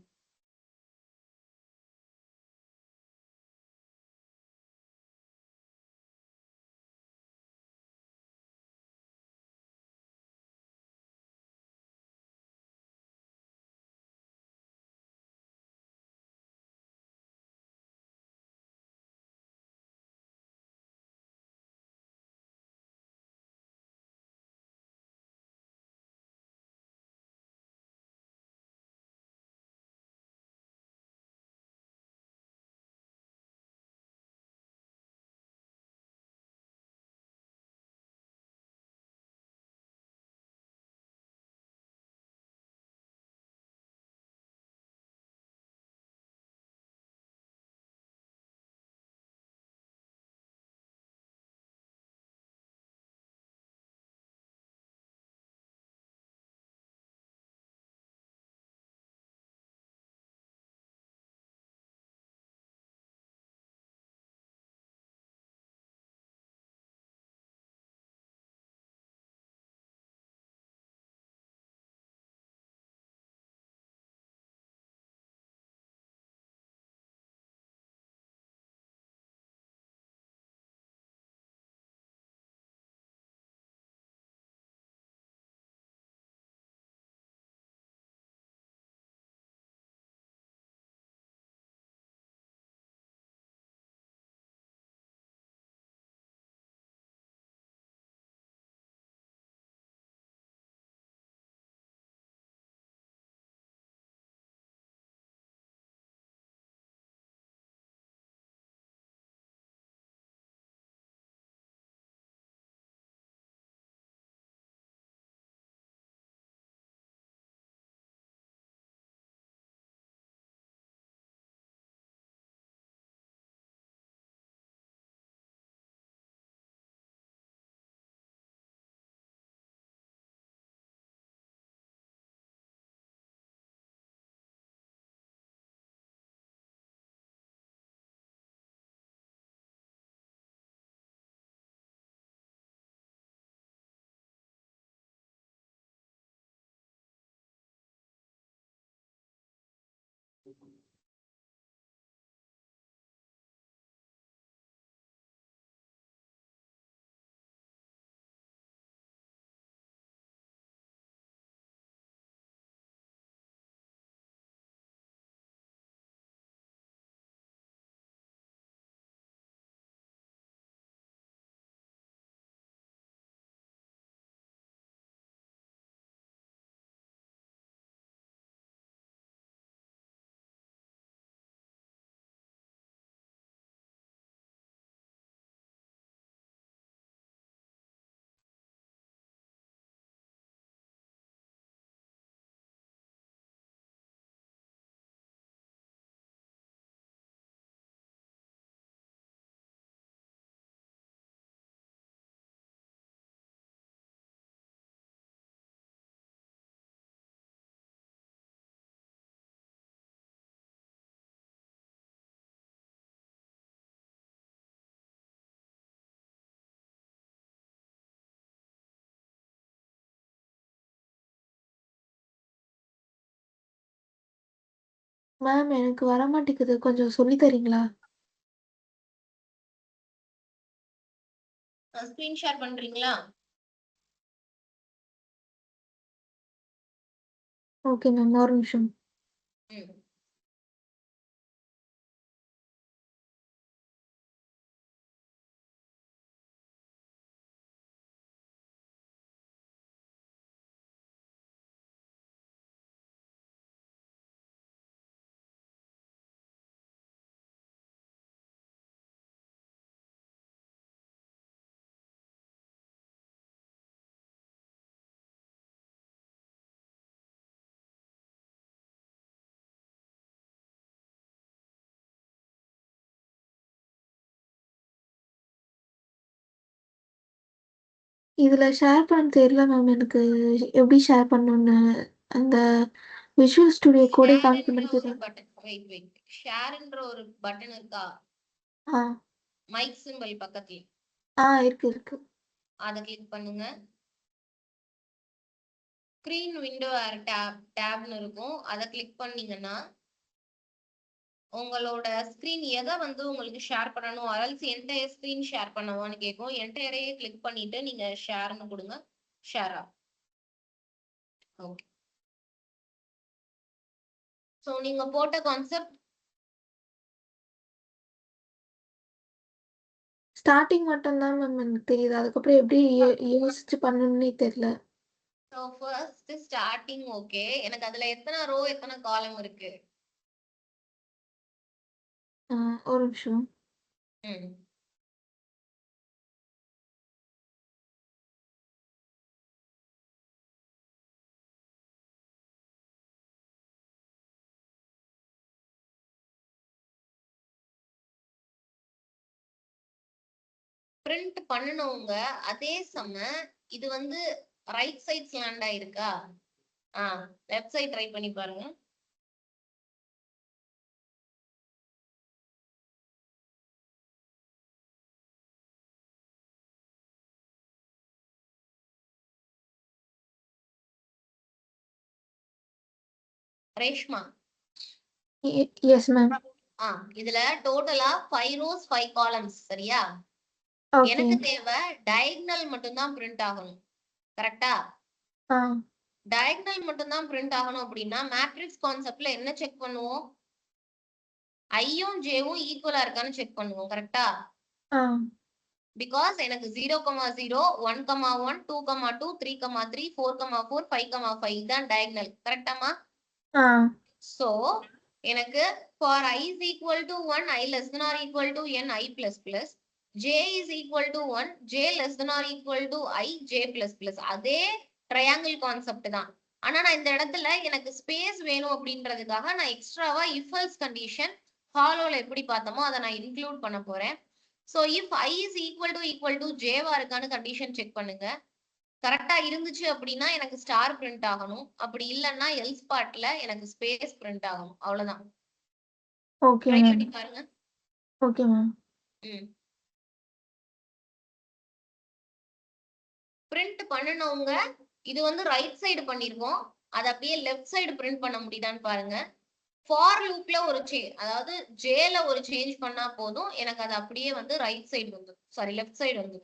மேம் எனக்கு வர மாட்டேங்குது. கொஞ்சம் சொல்லி தரீங்களா? ஸ்கிரீன் ஷேர் பண்றீங்களா? Okay ma'am. ஒரு நிமிஷம். ம். இதுல ஷேர் பண்ண தெரியல மேம் எனக்கு. எப்படி ஷேர் பண்ணணும்னு அந்த விஷுவல் ஸ்டுடியோ கூட காமிக்க மாட்டேங்குது. ஷேர்ன்ற ஒரு பட்டன் இருக்கா? ஆ மைக் சிம்பல் பக்கத்துல. இருக்கு. அதை கிளிக் பண்ணுங்க. ஸ்கிரீன் விண்டோ டேப்னு இருக்கும். அதை கிளிக் பண்ணீங்கன்னா உங்களோட ஸ்கிரீன் எதை வந்து உங்களுக்கு ஷேர் பண்ணணும், அரல்ஸ் என்டையர் ஸ்கிரீன் ஷேர் பண்ணவான்னு கேட்கும். என்டையரையே கிளிக் பண்ணிட்டு நீங்க ஷேர்னு கொடுங்க. ஷேரா. ஓகே. ஸோ நீங்க போட்ட கான்செப்ட் ஸ்டார்டிங் மட்டும் தான் மேம் எனக்கு தெரியுது. அதுக்கப்புறம் எப்படி யோசிச்சு பண்ணணும்னே தெரியல. So first starting okay. எனக்கு அதுல எத்தனை ரோ எத்தனை காலம் இருக்கு? ஒரு நிமிஷம். ம். பிரிண்ட் பண்ணனவங்க அதே இது வந்து ரைட் சைட் ஸ்லாண்ட் ஆயிருக்கா? லெஃப்ட் சைட் ட்ரை பண்ணி பாருங்க. ரேஷ்மா. Yes ma'am. இதுல டோட்டலா 5 rows 5 columns சரியா? எனக்கு தேவை டயகனல் மட்டும் தான் பிரிண்ட் ஆகணும். கரெக்டா? டயகனல் மட்டும் தான் பிரிண்ட் ஆகணும் அப்படின்னா மேட்ரிக்ஸ் கான்செப்ட்ல என்ன செக் பண்ணுவோம்? ஐயும் ஜேவும் ஈக்குவலா இருக்கான்னு செக் பண்ணுவோம். கரெக்டா? பிகாஸ் எனக்கு 0,0 1,1 2,2 3,3 4,4 5,5 தான் டயகனல். கரெக்டாமா? சோ எனக்கு for I is equal to 1 I less than or equal to n I plus plus, j is equal to 1 j less than or equal to I j plus plus. அதே ட்ரையாங்கிள் கான்செப்ட் தான். ஆனா நான் இந்த இடத்துல எனக்கு ஸ்பேஸ் வேணும் அப்படின்றதுக்காக நான் எக்ஸ்ட்ராவா if else கண்டிஷன் ஹாலோல எப்படி பார்த்தோமோ அதை நான் இன்க்ளூட் பண்ண போறேன். So if I is equal to j வா இருக்கான்னு கண்டிஷன் செக் பண்ணுங்க. கரெக்டா இருந்துச்சு அப்படின்னா எனக்கு ஸ்டார் பிரிண்ட் ஆகணும். அப்படி இல்லைன்னா எல்ஸ் பார்ட்ல எனக்கு ஸ்பேஸ் பிரிண்ட் ஆகணும். அவ்வளவுதான். Okay try ma'am. பண்ணி பாருங்க. Okay ma'am. பிரிண்ட் பண்ணனவங்க இது வந்து ரைட் சைடு பண்ணிருக்கோம். அது அப்படியே லெஃப்ட் சைடு பிரிண்ட் பண்ண முடியுதான்னு பாருங்க. ஃபார் லூப்ல ஒரு அதாவது ஜேல ஒரு சேஞ்ச் பண்ணா போதும் எனக்கு அது அப்படியே வந்து ரைட் சைடு வந்து சாரி லெஃப்ட் சைடு வந்து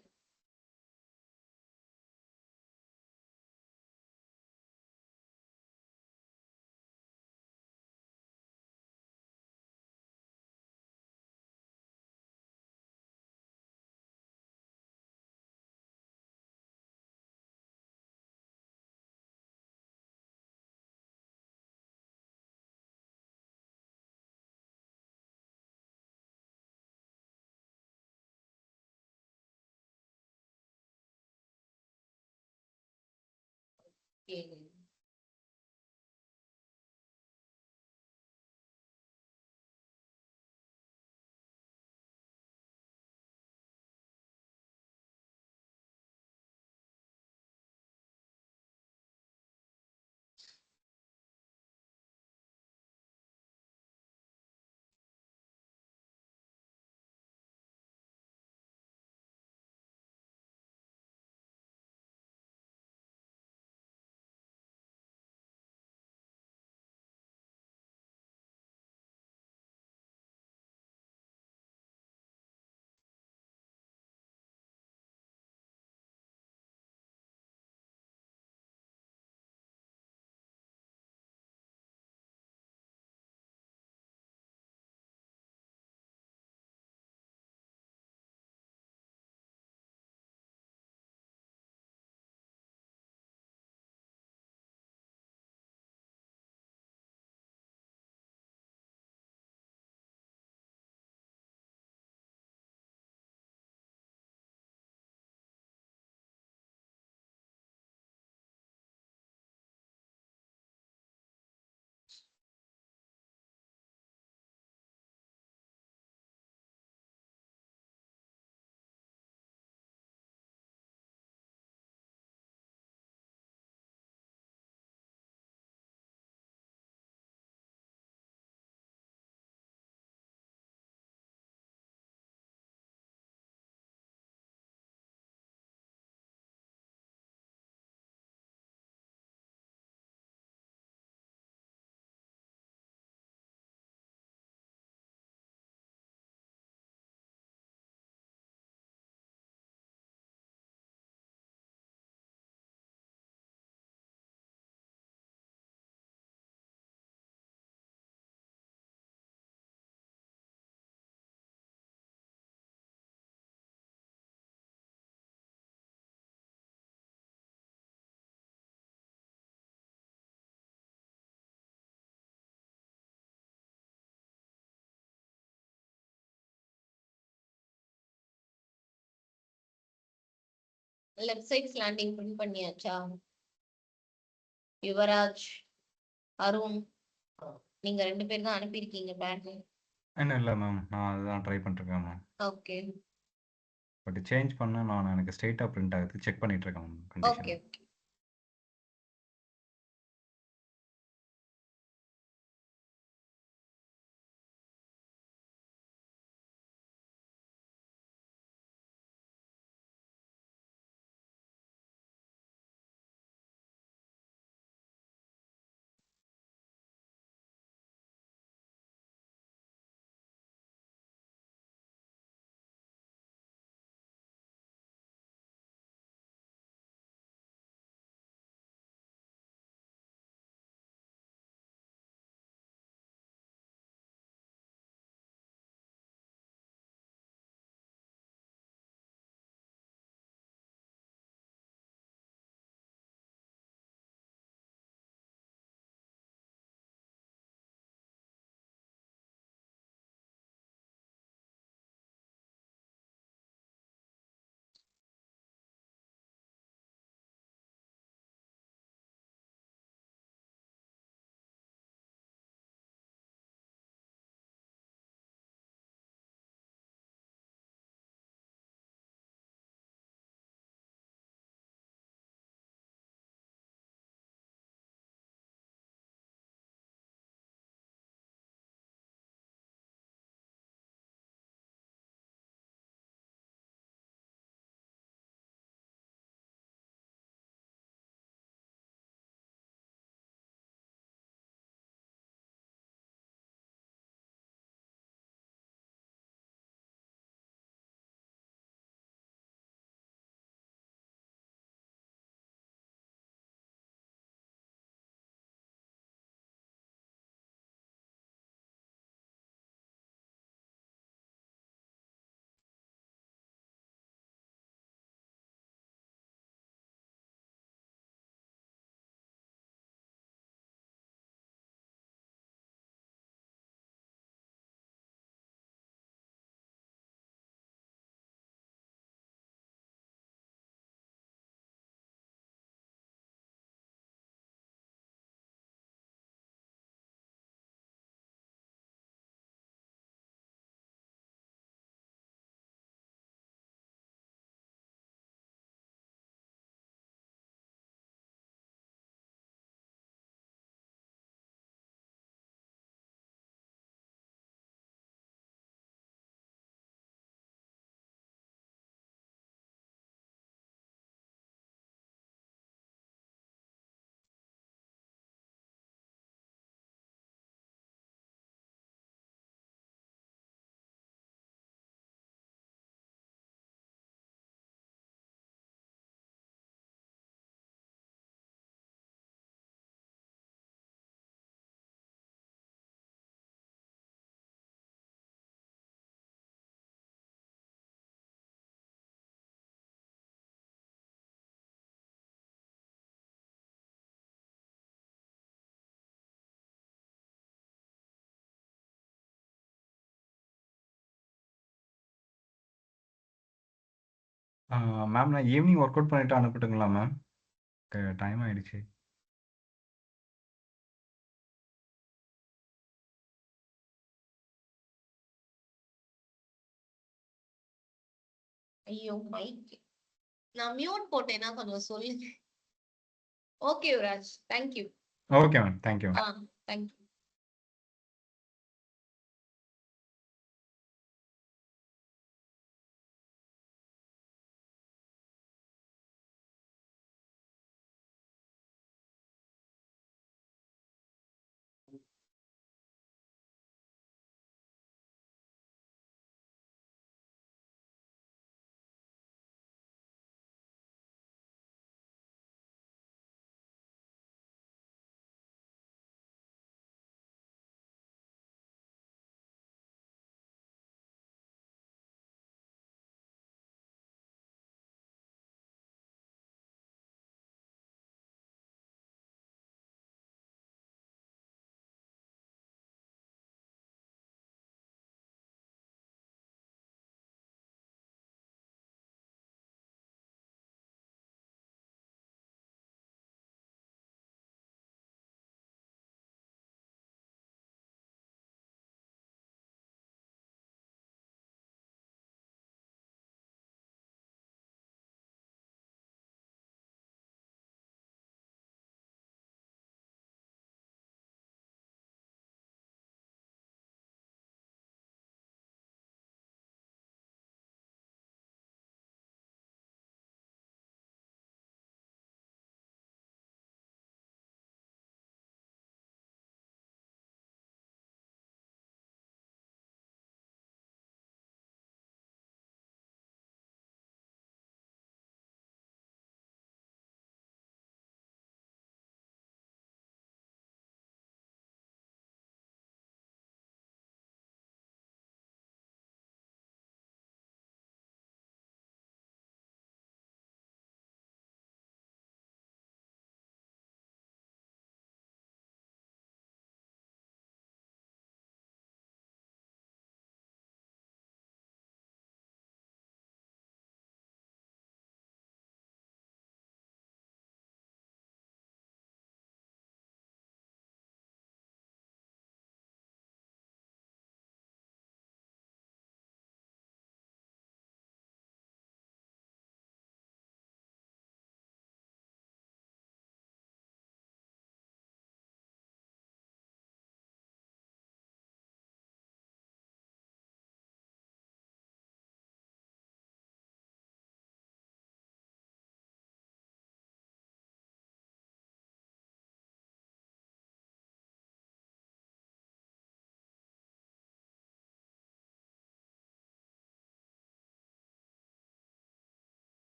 லெஃப்ட் சைடு ஸ்லாண்டிங் பிரிண்ட் பண்ணியாச்சா? யுவராஜ், அருண், நீங்க 2 பேர் தான் அனுப்பியிருக்கீங்க பேட்டர்ன். இன்னும் இல்லை மேம், நான் அதுதான் ட்ரை பண்ணிருக்கேன் மேம். ஓகே பட் சேஞ்ச் பண்ண நான் எனக்கு ஸ்ட்ரெயிட்டாக பிரிண்ட் ஆகுது, செக் பண்ணிட்டு இருக்கேன் மேம் கண்டிஷன். ஓகே மேம் நான் ஈவினிங் ஒர்க் அவுட் பண்ணிட்டு அனுப்பட்டுங்களா மேம்? டைம் ஆயிடுச்சு. ஐயோ மைக் நான் மியூட் போட்டேன்னா கொஞ்சம் சொல்லுங்க. Okay Yuvraj, thank you. Okay ma'am. Thank you ma'am. Thank you.